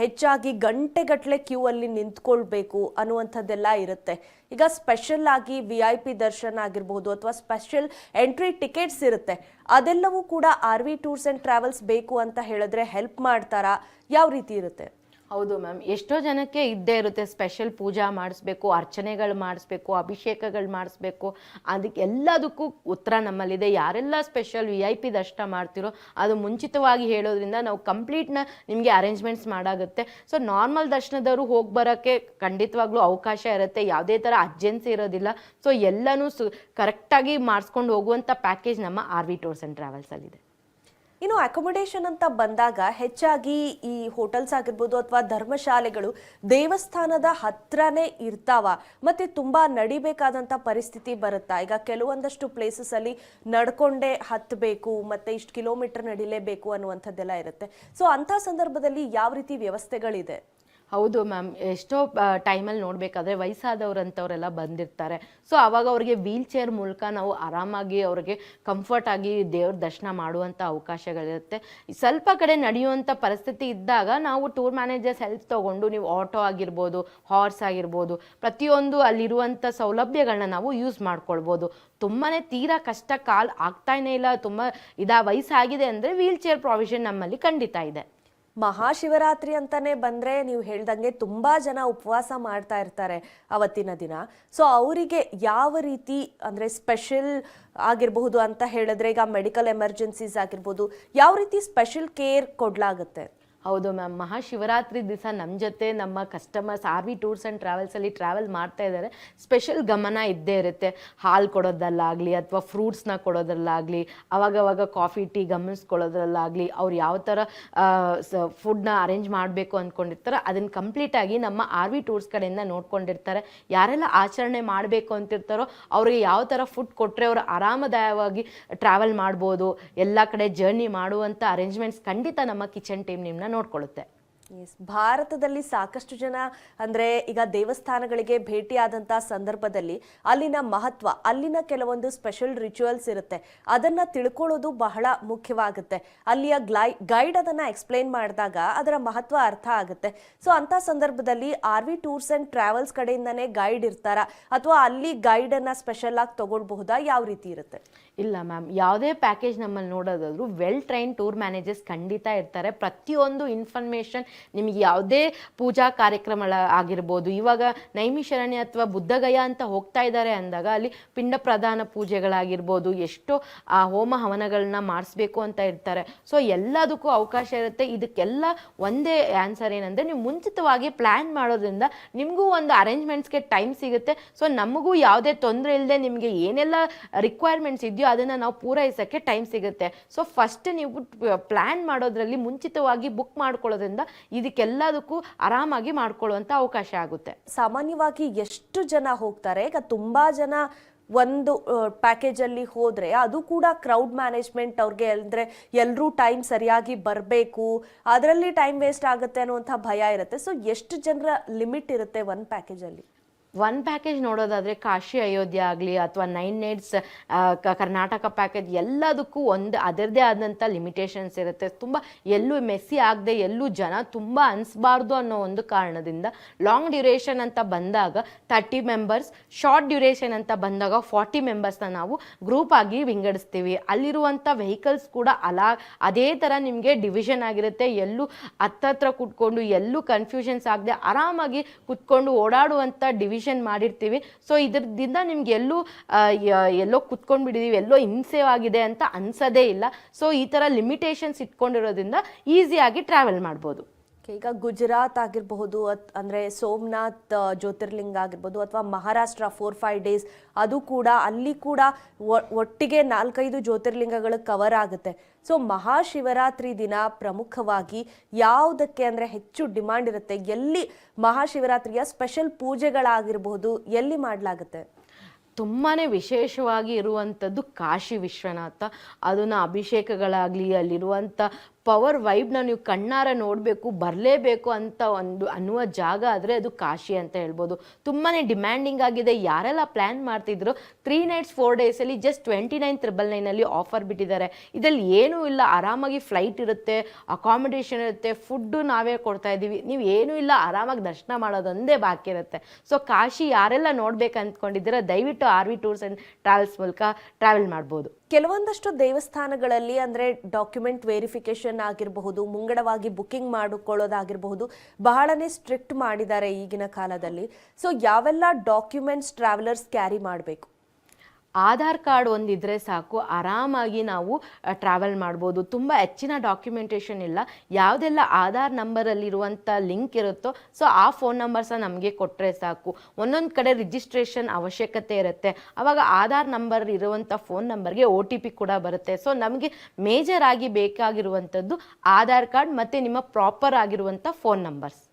ಹೆಚ್ಚಾಗಿ ಗಂಟೆಗಟ್ಟಲೆ ಕ್ಯೂ ಅಲ್ಲಿ ನಿಂತ್ಕೊಳ್ಬೇಕು ಅನ್ನುವಂಥದ್ದೆಲ್ಲ ಇರುತ್ತೆ. ಈಗ ಸ್ಪೆಷಲ್ ಆಗಿ VIP ದರ್ಶನ ಆಗಿರಬಹುದು ಅಥವಾ ಸ್ಪೆಷಲ್ ಎಂಟ್ರಿ ಟಿಕೆಟ್ಸ್ ಇರುತ್ತೆ. ಅದೆಲ್ಲವೂ ಕೂಡ R V tours and travels ಬೇಕು ಅಂತ ಹೇಳಿದ್ರೆ ಹೆಲ್ಪ್ ಮಾಡ್ತಾರಾ? ಯಾವ ರೀತಿ ಇರುತ್ತೆ? ಹೌದು ಮ್ಯಾಮ್, ಎಷ್ಟೋ ಜನಕ್ಕೆ ಇದ್ದೇ ಇರುತ್ತೆ, ಸ್ಪೆಷಲ್ ಪೂಜಾ ಮಾಡಿಸ್ಬೇಕು, ಅರ್ಚನೆಗಳು ಮಾಡಿಸ್ಬೇಕು, ಅಭಿಷೇಕಗಳು ಮಾಡಿಸ್ಬೇಕು, ಅದಕ್ಕೆ ಎಲ್ಲದಕ್ಕೂ ಉತ್ತರ ನಮ್ಮಲ್ಲಿದೆ. ಯಾರೆಲ್ಲ ಸ್ಪೆಷಲ್ VIP ದರ್ಶನ ಮಾಡ್ತಿರೋ ಅದು ಮುಂಚಿತವಾಗಿ ಹೇಳೋದ್ರಿಂದ ನಾವು ಕಂಪ್ಲೀಟ್ನ ನಿಮಗೆ ಅರೇಂಜ್ಮೆಂಟ್ಸ್ ಮಾಡಾಗುತ್ತೆ. ಸೊ ನಾರ್ಮಲ್ ದರ್ಶನದವರು ಹೋಗಿ ಬರೋಕ್ಕೆ ಖಂಡಿತವಾಗ್ಲೂ ಅವಕಾಶ ಇರುತ್ತೆ, ಯಾವುದೇ ಥರ ಅರ್ಜೆನ್ಸಿ ಇರೋದಿಲ್ಲ. ಸೊ ಎಲ್ಲನೂ ಕರೆಕ್ಟಾಗಿ ಮಾಡಿಸ್ಕೊಂಡು ಹೋಗುವಂಥ ಪ್ಯಾಕೇಜ್ ನಮ್ಮ RV ಟೂರ್ಸ್ ಆ್ಯಂಡ್ ಟ್ರಾವೆಲ್ಸಲ್ಲಿದೆ. ಇನ್ನು ಅಕೊಮೊಡೇಷನ್ ಅಂತ ಬಂದಾಗ ಹೆಚ್ಚಾಗಿ ಈ ಹೋಟೆಲ್ಸ್ ಆಗಿರ್ಬೋದು ಅಥವಾ ಧರ್ಮಶಾಲೆಗಳು ದೇವಸ್ಥಾನದ ಹತ್ರನೇ ಇರ್ತಾವ, ಮತ್ತೆ ತುಂಬಾ ನಡಿಬೇಕಾದಂತ ಪರಿಸ್ಥಿತಿ ಬರುತ್ತಾ? ಈಗ ಕೆಲವೊಂದಷ್ಟು ಪ್ಲೇಸಸ್ ಅಲ್ಲಿ ನಡ್ಕೊಂಡೇ ಹತ್ತಬೇಕು, ಮತ್ತೆ ಇಷ್ಟು ಕಿಲೋಮೀಟರ್ ನಡಿಲೇಬೇಕು ಅನ್ನುವಂಥದ್ದೆಲ್ಲ ಇರುತ್ತೆ. ಸೊ ಅಂತ ಸಂದರ್ಭದಲ್ಲಿ ಯಾವ ರೀತಿ ವ್ಯವಸ್ಥೆಗಳಿದೆ? ಹೌದು ಮ್ಯಾಮ್, ಎಷ್ಟೋ ಟೈಮಲ್ಲಿ ನೋಡಬೇಕಾದ್ರೆ ವಯಸ್ಸಾದವ್ರಂಥವರೆಲ್ಲ ಬಂದಿರ್ತಾರೆ. ಸೊ ಆವಾಗ ಅವ್ರಿಗೆ ವೀಲ್ ಚೇರ್ ಮೂಲಕ ನಾವು ಆರಾಮಾಗಿ ಅವ್ರಿಗೆ ಕಂಫರ್ಟಾಗಿ ದೇವ್ರ ದರ್ಶನ ಮಾಡುವಂಥ ಅವಕಾಶಗಳಿರುತ್ತೆ. ಸ್ವಲ್ಪ ಕಡೆ ನಡೆಯುವಂಥ ಪರಿಸ್ಥಿತಿ ಇದ್ದಾಗ ನಾವು ಟೂರ್ ಮ್ಯಾನೇಜರ್ಸ್ ಹೆಲ್ಪ್ ತೊಗೊಂಡು, ನೀವು ಆಟೋ ಆಗಿರ್ಬೋದು, ಹಾರ್ಸ್ ಆಗಿರ್ಬೋದು, ಪ್ರತಿಯೊಂದು ಅಲ್ಲಿರುವಂಥ ಸೌಲಭ್ಯಗಳನ್ನ ನಾವು ಯೂಸ್ ಮಾಡ್ಕೊಳ್ಬೋದು. ತುಂಬಾ ತೀರಾ ಕಷ್ಟ ಕಾಲ್ ಆಗ್ತಾನೇ ಇಲ್ಲ, ತುಂಬ ವಯಸ್ಸಾಗಿದೆ ಅಂದರೆ ವೀಲ್ ಚೇರ್ ಪ್ರಾವಿಷನ್ ನಮ್ಮಲ್ಲಿ ಖಂಡಿತ ಇದೆ. ಮಹಾಶಿವರಾತ್ರಿ ಅಂತಾನೆ ಬಂದ್ರೆ ನೀವು ಹೇಳ್ದಂಗೆ ತುಂಬಾ ಜನ ಉಪವಾಸ ಮಾಡ್ತಾ ಇರ್ತಾರೆ ಅವತ್ತಿನ ದಿನ. ಸೊ ಅವರಿಗೆ ಯಾವ ರೀತಿ ಅಂದ್ರೆ ಸ್ಪೆಷಲ್ ಆಗಿರಬಹುದು ಅಂತ ಹೇಳಿದ್ರೆ, ಈಗ ಮೆಡಿಕಲ್ ಎಮರ್ಜೆನ್ಸೀಸ್ ಆಗಿರ್ಬೋದು, ಯಾವ ರೀತಿ ಸ್ಪೆಷಲ್ ಕೇರ್ ಕೊಡ್ಲಾಗುತ್ತೆ? ಹೌದು ಮ್ಯಾಮ್, ಮಹಾಶಿವರಾತ್ರಿ ದಿವಸ ನಮ್ಮ ಜೊತೆ ನಮ್ಮ ಕಸ್ಟಮರ್ಸ್ RV ಟೂರ್ಸ್ ಆ್ಯಂಡ್ ಟ್ರಾವೆಲ್ಸಲ್ಲಿ ಟ್ರಾವೆಲ್ ಮಾಡ್ತಾ ಇದ್ದಾರೆ, ಸ್ಪೆಷಲ್ ಗಮನ ಇದ್ದೇ ಇರುತ್ತೆ. ಹಾಲು ಕೊಡೋದಲ್ಲಾಗಲಿ ಅಥವಾ ಫ್ರೂಟ್ಸ್ನ ಕೊಡೋದ್ರಲ್ಲಾಗಲಿ, ಅವಾಗವಾಗ ಕಾಫಿ ಟೀ ಗಮನಿಸ್ಕೊಳ್ಳೋದ್ರಲ್ಲಾಗಲಿ, ಅವ್ರು ಯಾವ ಥರ ಫುಡ್ನ ಅರೇಂಜ್ ಮಾಡಬೇಕು ಅಂದ್ಕೊಂಡಿರ್ತಾರೆ ಅದನ್ನು ಕಂಪ್ಲೀಟಾಗಿ ನಮ್ಮ RV ಟೂರ್ಸ್ ಕಡೆಯಿಂದ ನೋಡ್ಕೊಂಡಿರ್ತಾರೆ. ಯಾರೆಲ್ಲ ಆಚರಣೆ ಮಾಡಬೇಕು ಅಂತಿರ್ತಾರೋ ಅವ್ರಿಗೆ ಯಾವ ಥರ ಫುಡ್ ಕೊಟ್ಟರೆ ಅವರು ಆರಾಮದಾಯವಾಗಿ ಟ್ರಾವೆಲ್ ಮಾಡ್ಬೋದು, ಎಲ್ಲ ಕಡೆ ಜರ್ನಿ ಮಾಡುವಂಥ ಅರೇಂಜ್ಮೆಂಟ್ಸ್ ಖಂಡಿತ ನಮ್ಮ ಕಿಚನ್ ಟೀಮ್ ನಿಮ್ಮನ್ನ ನೋಡ್ಕೊಳ್ಳುತ್ತೆ. ಭಾರತದಲ್ಲಿ ಸಾಕಷ್ಟು ಜನ ಅಂದ್ರೆ ಈಗ ದೇವಸ್ಥಾನಗಳಿಗೆ ಭೇಟಿಯಾದಂತಹ ಸಂದರ್ಭದಲ್ಲಿ ಅಲ್ಲಿನ ಮಹತ್ವ, ಅಲ್ಲಿನ ಕೆಲವೊಂದು ಸ್ಪೆಷಲ್ ರಿಚುವಲ್ಸ್ ಇರುತ್ತೆ, ಅದನ್ನ ತಿಳ್ಕೊಳ್ಳೋದು ಬಹಳ ಮುಖ್ಯವಾಗುತ್ತೆ. ಅಲ್ಲಿಯ ಗೈಡ್ ಅದನ್ನ ಎಕ್ಸ್ಪ್ಲೈನ್ ಮಾಡಿದಾಗ ಅದರ ಮಹತ್ವ ಅರ್ಥ ಆಗುತ್ತೆ. ಸೊ ಅಂತ ಸಂದರ್ಭದಲ್ಲಿ RV ಟೂರ್ಸ್ ಅಂಡ್ ಟ್ರಾವೆಲ್ಸ್ ಕಡೆಯಿಂದನೇ ಗೈಡ್ ಇರ್ತಾರ ಅಥವಾ ಅಲ್ಲಿ ಗೈಡ್ ಅನ್ನ ಸ್ಪೆಷಲ್ ಆಗಿ ತಗೊಳ್ಬಹುದಾ? ಯಾವ ರೀತಿ ಇರುತ್ತೆ? ಇಲ್ಲ ಮ್ಯಾಮ್, ಯಾವುದೇ ಪ್ಯಾಕೇಜ್ ನಮ್ಮಲ್ಲಿ ನೋಡೋದಾದ್ರು ವೆಲ್ ಟ್ರೈನ್ ಟೂರ್ ಮ್ಯಾನೇಜರ್ಸ್ ಖಂಡಿತ ಇರ್ತಾರೆ. ಪ್ರತಿಯೊಂದು ಇನ್ಫಾರ್ಮೇಷನ್ ನಿಮಗೆ ಯಾವುದೇ ಪೂಜಾ ಕಾರ್ಯಕ್ರಮ ಆಗಿರ್ಬೋದು, ಇವಾಗ ನೈಮಿಷಾರಣ್ಯ ಅಥವಾ ಬುದ್ಧಗಯ ಅಂತ ಹೋಗ್ತಾ ಇದ್ದಾರೆ ಅಂದಾಗ ಅಲ್ಲಿ ಪಿಂಡ ಪ್ರಧಾನ ಪೂಜೆಗಳಾಗಿರ್ಬೋದು, ಎಷ್ಟೋ ಹೋಮ ಹವನಗಳನ್ನ ಮಾಡಿಸ್ಬೇಕು ಅಂತ ಇರ್ತಾರೆ. ಸೊ ಎಲ್ಲದಕ್ಕೂ ಅವಕಾಶ ಇರುತ್ತೆ. ಇದಕ್ಕೆಲ್ಲ ಒಂದೇ ಆನ್ಸರ್ ಏನಂದರೆ, ನೀವು ಮುಂಚಿತವಾಗಿ ಪ್ಲ್ಯಾನ್ ಮಾಡೋದ್ರಿಂದ ನಿಮಗೂ ಒಂದು ಅರೇಂಜ್ಮೆಂಟ್ಸ್ಗೆ ಟೈಮ್ ಸಿಗುತ್ತೆ. ಸೊ ನಮಗೂ ಯಾವುದೇ ತೊಂದರೆ ಇಲ್ಲದೆ ನಿಮಗೆ ಏನೆಲ್ಲ ರಿಕ್ವೈರ್ಮೆಂಟ್ಸ್ ಇದೆಯೋ ಅದನ್ನು ನಾವು ಪೂರೈಸೋಕ್ಕೆ ಟೈಮ್ ಸಿಗುತ್ತೆ. ಸೊ ಫಸ್ಟ್ ನೀವು ಪ್ಲ್ಯಾನ್ ಮಾಡೋದ್ರಲ್ಲಿ ಮುಂಚಿತವಾಗಿ ಬುಕ್ ಮಾಡ್ಕೊಳ್ಳೋದ್ರಿಂದ ಇದಕ್ಕೆಲ್ಲದಕ್ಕೂ ಆರಾಮಾಗಿ ಮಾಡ್ಕೊಳ್ಳುವಂಥ ಅವಕಾಶ ಆಗುತ್ತೆ. ಸಾಮಾನ್ಯವಾಗಿ ಎಷ್ಟು ಜನ ಹೋಗ್ತಾರೆ? ಈಗ ತುಂಬಾ ಜನ ಒಂದು ಪ್ಯಾಕೇಜ್ ಅಲ್ಲಿ ಹೋದ್ರೆ ಅದು ಕೂಡ ಕ್ರೌಡ್ ಮ್ಯಾನೇಜ್ಮೆಂಟ್ ಅವ್ರಿಗೆ ಅಂದ್ರೆ ಎಲ್ಲರೂ ಟೈಮ್ ಸರಿಯಾಗಿ ಬರಬೇಕು, ಅದರಲ್ಲಿ ಟೈಮ್ ವೇಸ್ಟ್ ಆಗುತ್ತೆ ಅನ್ನುವಂಥ ಭಯ ಇರುತ್ತೆ. ಸೊ ಎಷ್ಟು ಜನರ ಲಿಮಿಟ್ ಇರುತ್ತೆ ಒಂದು ಪ್ಯಾಕೇಜ್ ಅಲ್ಲಿ? ಒನ್ ಪ್ಯಾಕೇಜ್ ನೋಡೋದಾದರೆ ಕಾಶಿ ಅಯೋಧ್ಯೆ ಆಗಲಿ ಅಥವಾ 9 nights ಕರ್ನಾಟಕ ಪ್ಯಾಕೇಜ್, ಎಲ್ಲದಕ್ಕೂ ಒಂದು ಅದರದ್ದೇ ಆದಂಥ ಲಿಮಿಟೇಷನ್ಸ್ ಇರುತ್ತೆ. ತುಂಬ ಎಲ್ಲೂ ಮೆಸ್ಸಿ ಆಗದೆ, ಎಲ್ಲೂ ಜನ ತುಂಬ ಅನಿಸ್ಬಾರ್ದು ಅನ್ನೋ ಒಂದು ಕಾರಣದಿಂದ ಲಾಂಗ್ ಡ್ಯೂರೇಷನ್ ಅಂತ ಬಂದಾಗ 30 ಮೆಂಬರ್ಸ್, ಶಾರ್ಟ್ ಡ್ಯೂರೇಷನ್ ಅಂತ ಬಂದಾಗ 40 ಮೆಂಬರ್ಸ್ನ ನಾವು ಗ್ರೂಪ್ ಆಗಿ ವಿಂಗಡಿಸ್ತೀವಿ. ಅಲ್ಲಿರುವಂಥ ವೆಹಿಕಲ್ಸ್ ಕೂಡ ಅದೇ ಥರ ನಿಮಗೆ ಡಿವಿಷನ್ ಆಗಿರುತ್ತೆ. ಎಲ್ಲೂ ಹತ್ತತ್ರ ಕುತ್ಕೊಂಡು ಎಲ್ಲೂ ಕನ್ಫ್ಯೂಷನ್ಸ್ ಆಗದೆ ಆರಾಮಾಗಿ ಕುತ್ಕೊಂಡು ಓಡಾಡುವಂಥ ಡಿವಿಷನ್ ಮಾಡಿರ್ತೀವಿ. ಸೊ ಇದರಿಂದ ನಿಮ್ಗೆ ಎಲ್ಲೋ ಕುತ್ಕೊಂಡು ಬಿಟ್ಟಿದೀವಿ, ಎಲ್ಲೋ ಹಿಂಸೆವಾಗಿದೆ ಅಂತ ಅನ್ಸೋದೇ ಇಲ್ಲ. ಸೊ ಈ ಥರ ಲಿಮಿಟೇಷನ್ಸ್ ಇಟ್ಕೊಂಡಿರೋದ್ರಿಂದ ಈಸಿಯಾಗಿ ಟ್ರಾವೆಲ್ ಮಾಡ್ಬೋದು. ಈಗ ಗುಜರಾತ್ ಆಗಿರಬಹುದು, ಅಂದ್ರೆ ಸೋಮನಾಥ್ ಜ್ಯೋತಿರ್ಲಿಂಗ ಆಗಿರ್ಬೋದು, ಅಥವಾ ಮಹಾರಾಷ್ಟ್ರ 4-5 ಡೇಸ್, ಅದು ಕೂಡ ಅಲ್ಲಿ ಕೂಡ ಒಟ್ಟಿಗೆ 4-5 ಜ್ಯೋತಿರ್ಲಿಂಗಗಳು ಕವರ್ ಆಗುತ್ತೆ. ಸೊ ಮಹಾಶಿವರಾತ್ರಿ ದಿನ ಪ್ರಮುಖವಾಗಿ ಯಾವುದಕ್ಕೆ ಅಂದ್ರೆ ಹೆಚ್ಚು ಡಿಮಾಂಡ್ ಇರುತ್ತೆ? ಎಲ್ಲಿ ಮಹಾಶಿವರಾತ್ರಿಯ ಸ್ಪೆಷಲ್ ಪೂಜೆಗಳಾಗಿರಬಹುದು ಎಲ್ಲಿ ಮಾಡಲಾಗುತ್ತೆ? ತುಂಬಾ ವಿಶೇಷವಾಗಿ ಇರುವಂಥದ್ದು ಕಾಶಿ ವಿಶ್ವನಾಥ. ಅದನ್ನು ಅಭಿಷೇಕಗಳಾಗಲಿ, ಅಲ್ಲಿರುವಂಥ ಪವರ್ ವೈಬ್ನ ನೀವು ಕಣ್ಣಾರ ನೋಡಬೇಕು, ಬರಲೇಬೇಕು ಅಂತ ಅನ್ನುವ ಜಾಗ ಆದರೆ ಅದು ಕಾಶಿ ಅಂತ ಹೇಳ್ಬೋದು. ತುಂಬಾ ಡಿಮ್ಯಾಂಡಿಂಗ್ ಆಗಿದೆ. ಯಾರೆಲ್ಲ ಪ್ಲ್ಯಾನ್ ಮಾಡ್ತಿದ್ರು 3 nights 4 days ಜಸ್ಟ್ 29,999 ಆಫರ್ ಬಿಟ್ಟಿದ್ದಾರೆ. ಇದರಲ್ಲಿ ಏನೂ ಇಲ್ಲ, ಆರಾಮಾಗಿ ಫ್ಲೈಟ್ ಇರುತ್ತೆ, ಅಕಾಮಿಡೇಷನ್ ಇರುತ್ತೆ, ಫುಡ್ಡು ನಾವೇ ಕೊಡ್ತಾ ಇದ್ದೀವಿ, ನೀವು ಏನೂ ಇಲ್ಲ, ಆರಾಮಾಗಿ ದರ್ಶನ ಮಾಡೋದೊಂದೇ ಬಾಕಿ ಇರುತ್ತೆ. ಸೊ ಕಾಶಿ ಯಾರೆಲ್ಲ ನೋಡ್ಬೇಕು ಅಂದ್ಕೊಂಡಿದ್ದೀರ ದಯವಿಟ್ಟು RV ಟೂರ್ಸ್ ಆ್ಯಂಡ್ ಟ್ರಾವೆಲ್ಸ್ ಮೂಲಕ ಟ್ರಾವೆಲ್ ಮಾಡ್ಬೋದು. ಕೆಲವೊಂದಷ್ಟು ದೇವಸ್ಥಾನಗಳಲ್ಲಿ ಅಂದ್ರೆ ಡಾಕ್ಯುಮೆಂಟ್ ವೆರಿಫಿಕೇಶನ್ ಆಗಿರಬಹುದು, ಮುಂಗಡವಾಗಿ ಬುಕಿಂಗ್ ಮಾಡಿಕೊಳ್ಳೋದಾಗಿರಬಹುದು, ಬಹಳನೇ ಸ್ಟ್ರಿಕ್ಟ್ ಮಾಡಿದ್ದಾರೆ ಈಗಿನ ಕಾಲದಲ್ಲಿ. ಸೊ ಯಾವೆಲ್ಲ ಡಾಕ್ಯುಮೆಂಟ್ಸ್ ಟ್ರಾವೆಲರ್ಸ್ ಕ್ಯಾರಿ ಮಾಡಬೇಕು? ಆಧಾರ್ ಕಾರ್ಡ್ ಒಂದಿದ್ರೆ ಸಾಕು, ಆರಾಮಾಗಿ ನಾವು ಟ್ರಾವೆಲ್ ಮಾಡ್ಬೋದು. ತುಂಬ ಹೆಚ್ಚಿನ ಡಾಕ್ಯುಮೆಂಟೇಷನ್ ಇಲ್ಲ. ಯಾವುದೆಲ್ಲ ಆಧಾರ್ ನಂಬರಲ್ಲಿರುವಂಥ ಲಿಂಕ್ ಇರುತ್ತೋ ಸೊ ಆ ಫೋನ್ ನಂಬರ್ಸನ್ನ ನಮಗೆ ಕೊಟ್ಟರೆ ಸಾಕು. ಒಂದೊಂದು ಕಡೆ ರಿಜಿಸ್ಟ್ರೇಷನ್ ಅವಶ್ಯಕತೆ ಇರುತ್ತೆ, ಆವಾಗ ಆಧಾರ್ ನಂಬರ್ ಇರುವಂಥ ಫೋನ್ ನಂಬರ್ಗೆ OTP ಕೂಡ ಬರುತ್ತೆ. ಸೊ ನಮಗೆ ಮೇಜರ್ ಆಗಿ ಬೇಕಾಗಿರುವಂಥದ್ದು ಆಧಾರ್ ಕಾರ್ಡ್ ಮತ್ತು ನಿಮ್ಮ ಪ್ರಾಪರ್ ಆಗಿರುವಂಥ ಫೋನ್ ನಂಬರ್ಸ್.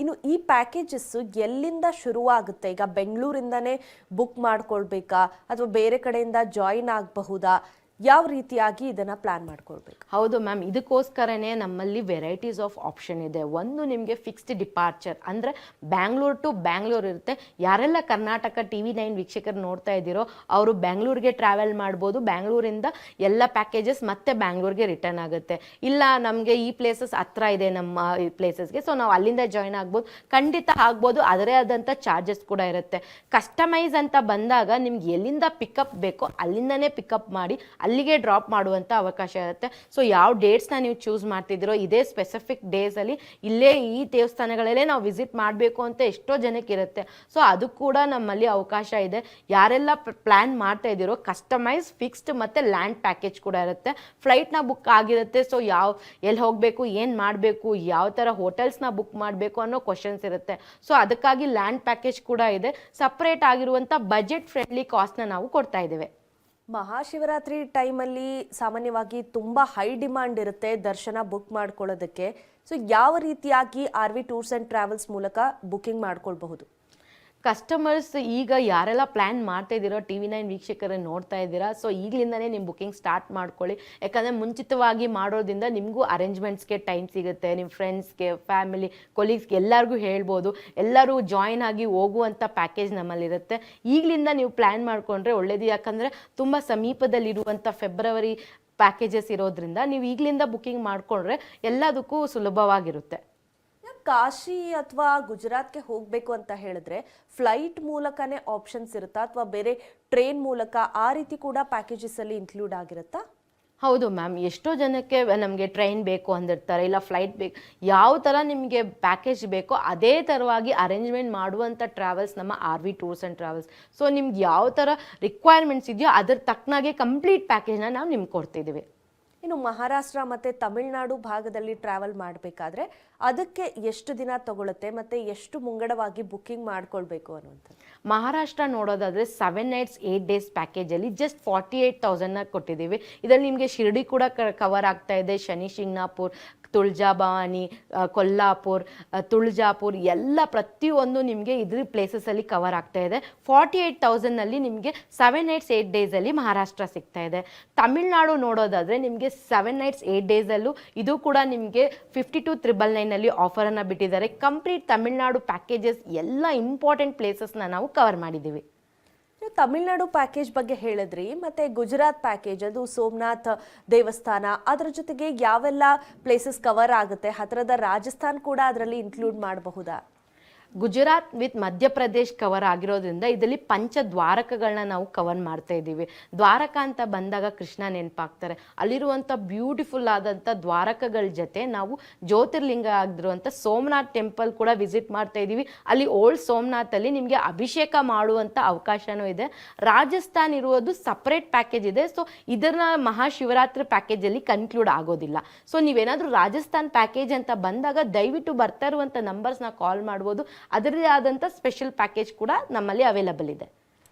ಇನ್ನು ಈ ಪ್ಯಾಕೇಜಸ್ ಎಲ್ಲಿಂದ ಶುರುವಾಗುತ್ತೆ? ಈಗ ಬೆಂಗಳೂರಿಂದನೇ ಬುಕ್ ಮಾಡ್ಕೊಳ್ಬೇಕಾ ಅಥವಾ ಬೇರೆ ಕಡೆಯಿಂದ ಜಾಯಿನ್ ಆಗಬಹುದಾ? ಯಾವ ರೀತಿಯಾಗಿ ಇದನ್ನ ಪ್ಲಾನ್ ಮಾಡ್ಕೊಳ್ಬೇಕು? ಹೌದು ಮ್ಯಾಮ್, ಇದಕ್ಕೋಸ್ಕರನೇ ನಮ್ಮಲ್ಲಿ ವೆರೈಟೀಸ್ ಆಫ್ ಆಪ್ಷನ್ ಇದೆ. ಒಂದು ನಿಮಗೆ ಫಿಕ್ಸ್ಡ್ ಡಿಪಾರ್ಚರ್ ಅಂದರೆ ಬ್ಯಾಂಗ್ಳೂರ್ ಟು ಬ್ಯಾಂಗ್ಳೂರ್ ಇರುತ್ತೆ. ಯಾರೆಲ್ಲ ಕರ್ನಾಟಕ TV9 ವೀಕ್ಷಕರು ನೋಡ್ತಾ ಇದ್ದೀರೋ ಅವರು ಬ್ಯಾಂಗ್ಳೂರ್ಗೆ ಟ್ರಾವೆಲ್ ಮಾಡ್ಬೋದು. ಬ್ಯಾಂಗ್ಳೂರಿಂದ ಎಲ್ಲ ಪ್ಯಾಕೇಜಸ್ ಮತ್ತೆ ಬ್ಯಾಂಗ್ಳೂರ್ಗೆ ರಿಟರ್ನ್ ಆಗುತ್ತೆ. ಇಲ್ಲ ನಮಗೆ ಈ ಪ್ಲೇಸಸ್ ಹತ್ರ ಇದೆ ನಮ್ಮ ಈ ಪ್ಲೇಸಸ್ಗೆ, ಸೊ ನಾವು ಅಲ್ಲಿಂದ ಜಾಯಿನ್ ಆಗ್ಬೋದು, ಖಂಡಿತ ಆಗ್ಬೋದು. ಅದರೇ ಆದಂಥ ಚಾರ್ಜಸ್ ಕೂಡ ಇರುತ್ತೆ. ಕಸ್ಟಮೈಸ್ ಅಂತ ಬಂದಾಗ ನಿಮ್ಗೆ ಎಲ್ಲಿಂದ ಪಿಕಪ್ ಬೇಕೋ ಅಲ್ಲಿಂದನೇ ಪಿಕಪ್ ಮಾಡಿ ಅಲ್ಲಿಗೆ ಡ್ರಾಪ್ ಮಾಡುವಂಥ ಅವಕಾಶ ಇರುತ್ತೆ. ಸೊ ಯಾವ ಡೇಟ್ಸ್ನ ನೀವು ಚೂಸ್ ಮಾಡ್ತಿದ್ದೀರೋ ಇದೇ ಸ್ಪೆಸಿಫಿಕ್ ಡೇಸಲ್ಲಿ ಇಲ್ಲೇ ಈ ದೇವಸ್ಥಾನಗಳಲ್ಲೇ ನಾವು ವಿಸಿಟ್ ಮಾಡಬೇಕು ಅಂತ ಎಷ್ಟೋ ಜನಕ್ಕೆ ಇರುತ್ತೆ. ಸೊ ಅದು ಕೂಡ ನಮ್ಮಲ್ಲಿ ಅವಕಾಶ ಇದೆ. ಯಾರೆಲ್ಲ ಪ್ಲ್ಯಾನ್ ಮಾಡ್ತಾ ಇದ್ದೀರೋ ಕಸ್ಟಮೈಸ್, ಫಿಕ್ಸ್ಡ್ ಮತ್ತು ಲ್ಯಾಂಡ್ ಪ್ಯಾಕೇಜ್ ಕೂಡ ಇರುತ್ತೆ. ಫ್ಲೈಟ್ನ ಬುಕ್ ಆಗಿರುತ್ತೆ. ಸೊ ಎಲ್ಲಿ ಹೋಗಬೇಕು, ಏನು ಮಾಡಬೇಕು, ಯಾವ ಥರ ಹೋಟೆಲ್ಸ್ನ ಬುಕ್ ಮಾಡಬೇಕು ಅನ್ನೋ ಕ್ವಶನ್ಸ್ ಇರುತ್ತೆ. ಸೊ ಅದಕ್ಕಾಗಿ ಲ್ಯಾಂಡ್ ಪ್ಯಾಕೇಜ್ ಕೂಡ ಇದೆ. ಸಪ್ರೇಟ್ ಆಗಿರುವಂಥ ಬಜೆಟ್ ಫ್ರೆಂಡ್ಲಿ ಕಾಸ್ಟ್ನ ನಾವು ಕೊಡ್ತಾ ಇದ್ದೇವೆ. ಮಹಾಶಿವರಾತ್ರಿ ಟೈಮಲ್ಲಿ ಸಾಮಾನ್ಯವಾಗಿ ತುಂಬ ಹೈ ಡಿಮಾಂಡ್ ಇರುತ್ತೆ ದರ್ಶನ ಬುಕ್ ಮಾಡ್ಕೊಳ್ಳೋದಕ್ಕೆ. ಸೊ ಯಾವ ರೀತಿಯಾಗಿ RV ಟೂರ್ಸ್ ಆ್ಯಂಡ್ ಟ್ರಾವೆಲ್ಸ್ ಮೂಲಕ ಬುಕಿಂಗ್ ಮಾಡ್ಕೊಳ್ಬಹುದು? ಕಸ್ಟಮರ್ಸ್ ಈಗ ಯಾರೆಲ್ಲ ಪ್ಲ್ಯಾನ್ ಮಾಡ್ತಾ ಇದ್ದೀರೋ TV9 ವೀಕ್ಷಕರನ್ನು ನೋಡ್ತಾ ಇದ್ದೀರಾ, ಸೊ ಈಗಲಿಂದನೇ ನಿಮ್ಮ ಬುಕಿಂಗ್ ಸ್ಟಾರ್ಟ್ ಮಾಡ್ಕೊಳ್ಳಿ. ಯಾಕಂದರೆ ಮುಂಚಿತವಾಗಿ ಮಾಡೋದ್ರಿಂದ ನಿಮಗೂ ಅರೇಂಜ್ಮೆಂಟ್ಸ್ಗೆ ಟೈಮ್ ಸಿಗುತ್ತೆ. ನಿಮ್ಮ ಫ್ರೆಂಡ್ಸ್ಗೆ, ಫ್ಯಾಮಿಲಿ, ಕೊಲೀಗ್ಸ್ಗೆ ಎಲ್ಲರಿಗೂ ಹೇಳ್ಬೋದು. ಎಲ್ಲರೂ ಜಾಯಿನ್ ಆಗಿ ಹೋಗುವಂಥ ಪ್ಯಾಕೇಜ್ ನಮ್ಮಲ್ಲಿರುತ್ತೆ. ಈಗಲಿಂದ ನೀವು ಪ್ಲ್ಯಾನ್ ಮಾಡಿಕೊಂಡ್ರೆ ಒಳ್ಳೆಯದು. ಯಾಕಂದರೆ ತುಂಬ ಸಮೀಪದಲ್ಲಿರುವಂಥ ಫೆಬ್ರವರಿ ಪ್ಯಾಕೇಜಸ್ ಇರೋದ್ರಿಂದ ನೀವು ಈಗಲಿಂದ ಬುಕಿಂಗ್ ಮಾಡಿಕೊಂಡ್ರೆ ಎಲ್ಲದಕ್ಕೂ ಸುಲಭವಾಗಿರುತ್ತೆ. ಕಾಶಿ ಅಥವಾ ಗುಜರಾತ್ಗೆ ಹೋಗಬೇಕು ಅಂತ ಹೇಳಿದ್ರೆ ಫ್ಲೈಟ್ ಮೂಲಕನೇ ಆಪ್ಷನ್ಸ್ ಇರುತ್ತಾ ಅಥವಾ ಬೇರೆ ಟ್ರೈನ್ ಮೂಲಕ ಆ ರೀತಿ ಕೂಡ ಪ್ಯಾಕೇಜಸ್ ಅಲ್ಲಿ ಇನ್ಕ್ಲೂಡ್ ಆಗಿರುತ್ತಾ? ಹೌದು ಮ್ಯಾಮ್, ಎಷ್ಟೋ ಜನಕ್ಕೆ ನಮಗೆ ಟ್ರೈನ್ ಬೇಕು ಅಂದಿರ್ತಾರೆ, ಇಲ್ಲ ಫ್ಲೈಟ್ ಬೇಕು. ಯಾವ ಥರ ನಿಮಗೆ ಪ್ಯಾಕೇಜ್ ಬೇಕೋ ಅದೇ ಥರವಾಗಿ ಅರೇಂಜ್ಮೆಂಟ್ ಮಾಡುವಂಥ ಟ್ರಾವೆಲ್ಸ್ ನಮ್ಮ RV tours and travels. So ನಿಮ್ಗೆ ಯಾವ ಥರ ರಿಕ್ವೈರ್ಮೆಂಟ್ಸ್ ಇದೆಯೋ ಅದ್ರ ತಕ್ಕನಾಗೆ ಕಂಪ್ಲೀಟ್ ಪ್ಯಾಕೇಜ್ನ ನಾವು ನಿಮ್ಗೆ ಕೊಡ್ತಿದ್ದೀವಿ. ಇನ್ನು ಮಹಾರಾಷ್ಟ್ರ ಮತ್ತು ತಮಿಳುನಾಡು ಭಾಗದಲ್ಲಿ ಟ್ರಾವೆಲ್ ಮಾಡಬೇಕಾದ್ರೆ ಅದಕ್ಕೆ ಎಷ್ಟು ದಿನ ತಗೊಳುತ್ತೆ ಮತ್ತು ಎಷ್ಟು ಮುಂಗಡವಾಗಿ ಬುಕ್ಕಿಂಗ್ ಮಾಡ್ಕೊಳ್ಬೇಕು ಅನ್ನುವಂಥದ್ದು? ಮಹಾರಾಷ್ಟ್ರ ನೋಡೋದಾದರೆ 7 nights 8 days ಪ್ಯಾಕೇಜಲ್ಲಿ ಜಸ್ಟ್ 48,000ನ ಕೊಟ್ಟಿದ್ದೀವಿ. ಇದರಲ್ಲಿ ನಿಮಗೆ ಶಿರ್ಡಿ ಕೂಡ ಕವರ್ ಆಗ್ತಾ ಇದೆ, ಶನಿ ಶಿಂಗ್ನಾಪುರ್, ತುಳಜಾಭವಾನಿ, ಕೊಲ್ಲಾಪುರ್, ತುಳಜಾಪುರ್ ಎಲ್ಲ ಪ್ರತಿಯೊಂದು ನಿಮಗೆ ಇದ್ರ ಪ್ಲೇಸಸಲ್ಲಿ ಕವರ್ ಆಗ್ತಾ ಇದೆ. 48,000ನಲ್ಲಿ ನಿಮಗೆ 7 nights 8 daysಲ್ಲಿ ಮಹಾರಾಷ್ಟ್ರ ಸಿಗ್ತಾ ಇದೆ. ತಮಿಳ್ನಾಡು ನೋಡೋದಾದರೆ ನಿಮಗೆ 7 nights 8 daysಲ್ಲೂ ಇದು ಕೂಡ ನಿಮಗೆ 52,999ನಲ್ಲಿ ಆಫರನ್ನು ಬಿಟ್ಟಿದ್ದಾರೆ. ಕಂಪ್ಲೀಟ್ ತಮಿಳ್ನಾಡು ಪ್ಯಾಕೇಜಸ್ ಎಲ್ಲ ಇಂಪಾರ್ಟೆಂಟ್ ಪ್ಲೇಸಸ್ನ ನಾವು ಕವರ್ ಮಾಡಿದ್ದೀವಿ. ನೀವು ತಮಿಳ್ನಾಡು ಪ್ಯಾಕೇಜ್ ಬಗ್ಗೆ ಹೇಳಿದ್ರಿ, ಮತ್ತೆ ಗುಜರಾತ್ ಪ್ಯಾಕೇಜ್ ಅದು ಸೋಮನಾಥ್ ದೇವಸ್ಥಾನ, ಅದರ ಜೊತೆಗೆ ಯಾವೆಲ್ಲ ಪ್ಲೇಸಸ್ ಕವರ್ ಆಗುತ್ತೆ? ಹತ್ತಿರದ ರಾಜಸ್ಥಾನ್ ಕೂಡ ಅದರಲ್ಲಿ ಇನ್ಕ್ಲೂಡ್ ಮಾಡಬಹುದಾ? ಗುಜರಾತ್ ವಿತ್ ಮಧ್ಯಪ್ರದೇಶ್ ಕವರ್ ಆಗಿರೋದ್ರಿಂದ ಇದರಲ್ಲಿ ಪಂಚದ್ವಾರಕಗಳನ್ನ ನಾವು ಕವರ್ ಮಾಡ್ತಾ ಇದ್ದೀವಿ. ದ್ವಾರಕ ಅಂತ ಬಂದಾಗ ಕೃಷ್ಣ ನೆನಪಾಗ್ತಾರೆ. ಅಲ್ಲಿರುವಂಥ ಬ್ಯೂಟಿಫುಲ್ ಆದಂಥ ದ್ವಾರಕಗಳ ಜೊತೆ ನಾವು ಜ್ಯೋತಿರ್ಲಿಂಗ ಆಗಿರುವಂಥ ಸೋಮನಾಥ್ ಟೆಂಪಲ್ ಕೂಡ ವಿಸಿಟ್ ಮಾಡ್ತಾ ಇದ್ದೀವಿ. ಅಲ್ಲಿ ಓಲ್ಡ್ ಸೋಮನಾಥಲ್ಲಿ ನಿಮಗೆ ಅಭಿಷೇಕ ಮಾಡುವಂಥ ಅವಕಾಶನೂ ಇದೆ. ರಾಜಸ್ಥಾನ್ ಇರುವುದು ಸಪ್ರೇಟ್ ಪ್ಯಾಕೇಜ್ ಇದೆ. ಸೊ ಇದನ್ನ ಮಹಾಶಿವರಾತ್ರಿ ಪ್ಯಾಕೇಜಲ್ಲಿ ಕನ್ಕ್ಲೂಡ್ ಆಗೋದಿಲ್ಲ. ಸೊ ನೀವೇನಾದರೂ ರಾಜಸ್ಥಾನ್ ಪ್ಯಾಕೇಜ್ ಅಂತ ಬಂದಾಗ ದಯವಿಟ್ಟು ಬರ್ತಾ ಇರುವಂಥ ನಂಬರ್ಸ್ನ ಕಾಲ್ ಮಾಡ್ಬೋದು. ಅದರದೇ ಆದಂಥ ಸ್ಪೆಷಲ್ ಪ್ಯಾಕೇಜ್ ಕೂಡ ನಮ್ಮಲ್ಲಿ ಅವೈಲಬಲ್ ಇದೆ.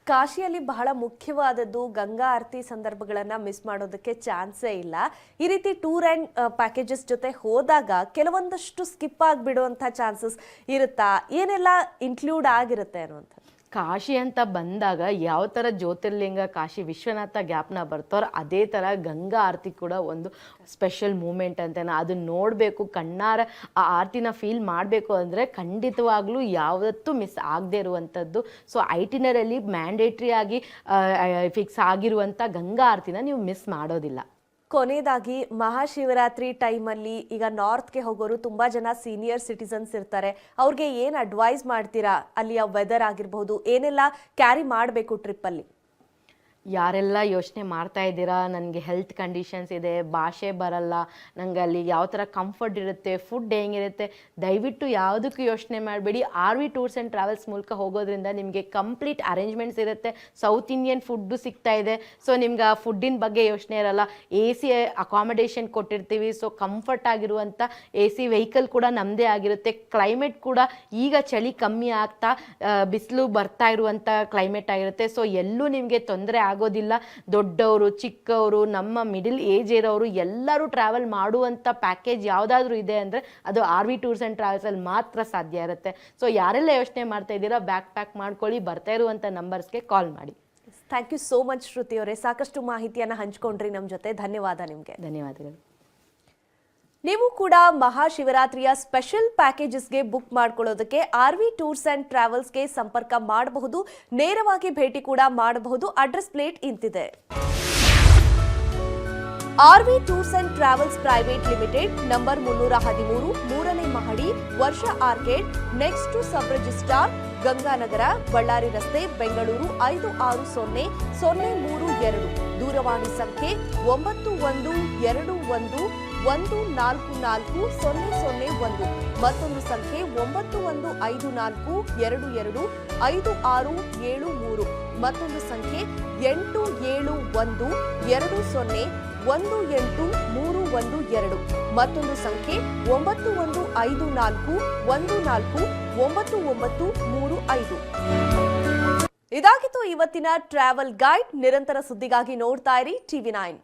ಕಾಶಿಯಲ್ಲಿ ಬಹಳ ಮುಖ್ಯವಾದದ್ದು ಗಂಗಾ ಆರತಿ ಸಂದರ್ಭಗಳನ್ನ ಮಿಸ್ ಮಾಡೋದಕ್ಕೆ ಚಾನ್ಸೇ ಇಲ್ಲ. ಈ ರೀತಿ ಟೂರ್ ಆ್ಯಂಡ್ ಪ್ಯಾಕೇಜಸ್ ಜೊತೆ ಹೋದಾಗ ಕೆಲವೊಂದಷ್ಟು ಸ್ಕಿಪ್ ಆಗಿಬಿಡುವಂಥ ಚಾನ್ಸಸ್ ಇರುತ್ತಾ? ಏನೆಲ್ಲ ಇನ್ಕ್ಲೂಡ್ ಆಗಿರುತ್ತೆ ಅನ್ನುವಂಥದ್ದು? ಕಾಶಿ ಅಂತ ಬಂದಾಗ ಯಾವ ಥರ ಜ್ಯೋತಿರ್ಲಿಂಗ ಕಾಶಿ ವಿಶ್ವನಾಥ ಗ್ಯಾಪ್ನ ಬರ್ತಾರೋ ಅದೇ ಥರ ಗಂಗಾ ಆರತಿ ಕೂಡ ಒಂದು ಸ್ಪೆಷಲ್ ಮೂಮೆಂಟ್ ಅಂತೇನ. ಅದನ್ನ ನೋಡಬೇಕು, ಕಣ್ಣಾರ ಆ ಆರತಿನ ಫೀಲ್ ಮಾಡಬೇಕು ಅಂದರೆ ಖಂಡಿತವಾಗ್ಲೂ ಯಾವತ್ತೂ ಮಿಸ್ ಆಗದೆ ಇರುವಂಥದ್ದು. ಸೊ ಐಟಿನರಲ್ಲಿ ಮ್ಯಾಂಡೇಟ್ರಿ ಆಗಿ ಫಿಕ್ಸ್ ಆಗಿರುವಂಥ ಗಂಗಾ ಆರತಿನ ನೀವು ಮಿಸ್ ಮಾಡೋದಿಲ್ಲ. ಕೊನೆಯದಾಗಿ ಮಹಾಶಿವರಾತ್ರಿ ಟೈಮಲ್ಲಿ ಈಗ ನಾರ್ತ್ಗೆ ಹೋಗೋರು ತುಂಬ ಜನ ಸೀನಿಯರ್ ಸಿಟಿಸನ್ಸ್ ಇರ್ತಾರೆ, ಅವ್ರಿಗೆ ಏನು ಅಡ್ವೈಸ್ ಮಾಡ್ತೀರಾ? ಅಲ್ಲಿಯ ವೆದರ್ ಆಗಿರಬಹುದು, ಏನೆಲ್ಲ ಕ್ಯಾರಿ ಮಾಡಬೇಕು ಟ್ರಿಪ್ಪಲ್ಲಿ? ಯಾರೆಲ್ಲ ಯೋಚನೆ ಮಾಡ್ತಾ ಇದ್ದೀರಾ ನನಗೆ ಹೆಲ್ತ್ ಕಂಡೀಷನ್ಸ್ ಇದೆ, ಭಾಷೆ ಬರಲ್ಲ, ನಂಗೆ ಅಲ್ಲಿ ಯಾವ ಥರ ಕಂಫರ್ಟ್ ಇರುತ್ತೆ, ಫುಡ್ ಹೆಂಗಿರುತ್ತೆ, ದಯವಿಟ್ಟು ಯಾವುದಕ್ಕೂ ಯೋಚನೆ ಮಾಡಬೇಡಿ. R V tours and travels ಮೂಲಕ ಹೋಗೋದ್ರಿಂದ ನಿಮಗೆ ಕಂಪ್ಲೀಟ್ ಅರೇಂಜ್ಮೆಂಟ್ಸ್ ಇರುತ್ತೆ. ಸೌತ್ ಇಂಡಿಯನ್ ಫುಡ್ಡು ಸಿಗ್ತಾ ಇದೆ. ಸೊ ನಿಮ್ಗೆ ಆ ಫುಡ್ಡಿನ ಬಗ್ಗೆ ಯೋಚನೆ ಇರಲ್ಲ. ಎ ಸಿ ಅಕಾಮಿಡೇಷನ್ ಕೊಟ್ಟಿರ್ತೀವಿ. ಸೊ ಕಂಫರ್ಟ್ ಆಗಿರುವಂಥ ಎ ಸಿ ವೆಹಿಕಲ್ ಕೂಡ ನಮ್ಮದೇ ಆಗಿರುತ್ತೆ. ಕ್ಲೈಮೇಟ್ ಕೂಡ ಈಗ ಚಳಿ ಕಮ್ಮಿ ಆಗ್ತಾ ಬಿಸಿಲು ಬರ್ತಾ ಇರುವಂಥ ಕ್ಲೈಮೇಟ್ ಆಗಿರುತ್ತೆ. ಸೊ ಎಲ್ಲೂ ನಿಮಗೆ ತೊಂದರೆ ಆಗೋದಿಲ್ಲ. ದೊಡ್ಡವರು, ಚಿಕ್ಕವರು, ನಮ್ಮ ಮಿಡಿಲ್ ಏಜ್ ಇರೋರು ಎಲ್ಲರೂ ಟ್ರಾವೆಲ್ ಮಾಡುವಂಥ ಪ್ಯಾಕೇಜ್ ಯಾವುದಾದ್ರೂ ಇದೆ ಅಂದರೆ ಅದು ಆರ್ ವಿ ಟೂರ್ಸ್ ಆ್ಯಂಡ್ ಟ್ರಾವೆಲ್ಸಲ್ಲಿ ಮಾತ್ರ ಸಾಧ್ಯ ಇರುತ್ತೆ. ಸೊ ಯಾರೆಲ್ಲ ಯೋಚನೆ ಮಾಡ್ತಾ ಇದ್ದೀರಾ ಬ್ಯಾಕ್ ಪ್ಯಾಕ್ ಮಾಡ್ಕೊಳ್ಳಿ, ಬರ್ತಾ ಇರುವಂಥ ನಂಬರ್ಸ್ಗೆ ಕಾಲ್ ಮಾಡಿ. ಥ್ಯಾಂಕ್ ಯು ಸೋ ಮಚ್ ಶ್ರುತಿ ಅವರೇ, ಸಾಕಷ್ಟು ಮಾಹಿತಿಯನ್ನು ಹಂಚ್ಕೊಂಡ್ರಿ ನಮ್ಮ ಜೊತೆ. ಧನ್ಯವಾದ ನಿಮಗೆ. ಧನ್ಯವಾದಗಳು. ನೀವು ಕೂಡ ಮಹಾಶಿವರಾತ್ರಿಯ ಸ್ಪೆಷಲ್ ಪ್ಯಾಕೇಜಸ್ಗೆ ಬುಕ್ ಮಾಡ್ಕೊಳ್ಳೋದಕ್ಕೆ ಆರ್ ವಿ ಟೂರ್ಸ್ ಅಂಡ್ ಟ್ರಾವೆಲ್ಸ್ಗೆ ಸಂಪರ್ಕ ಮಾಡಬಹುದು. ನೇರವಾಗಿ ಭೇಟಿ ಕೂಡ ಮಾಡಬಹುದು. ಅಡ್ರೆಸ್ ಪ್ಲೇಟ್ ಇಂತಿದೆ: R V tours and travels private limited, number 313, 3ನೇ ಮಹಡಿ, Varsha arcade, next to sub registrar, Ganganagara, Ballari ರಸ್ತೆ, ಬೆಂಗಳೂರು 560032. ದೂರವಾಣಿ ಸಂಖ್ಯೆ 9121144001. ಮತ್ತೊಂದು ಸಂಖ್ಯೆ 9154225673. ಮತ್ತೊಂದು ಸಂಖ್ಯೆ 8712018312. ಮತ್ತೊಂದು ಸಂಖ್ಯೆ 9154149935. ಇದಾಗಿತ್ತು ಇವತ್ತಿನ ಟ್ರಾವೆಲ್ ಗೈಡ್. ನಿರಂತರ ಸುದ್ದಿಗಾಗಿ ನೋಡ್ತಾ ಇರಿ TV9.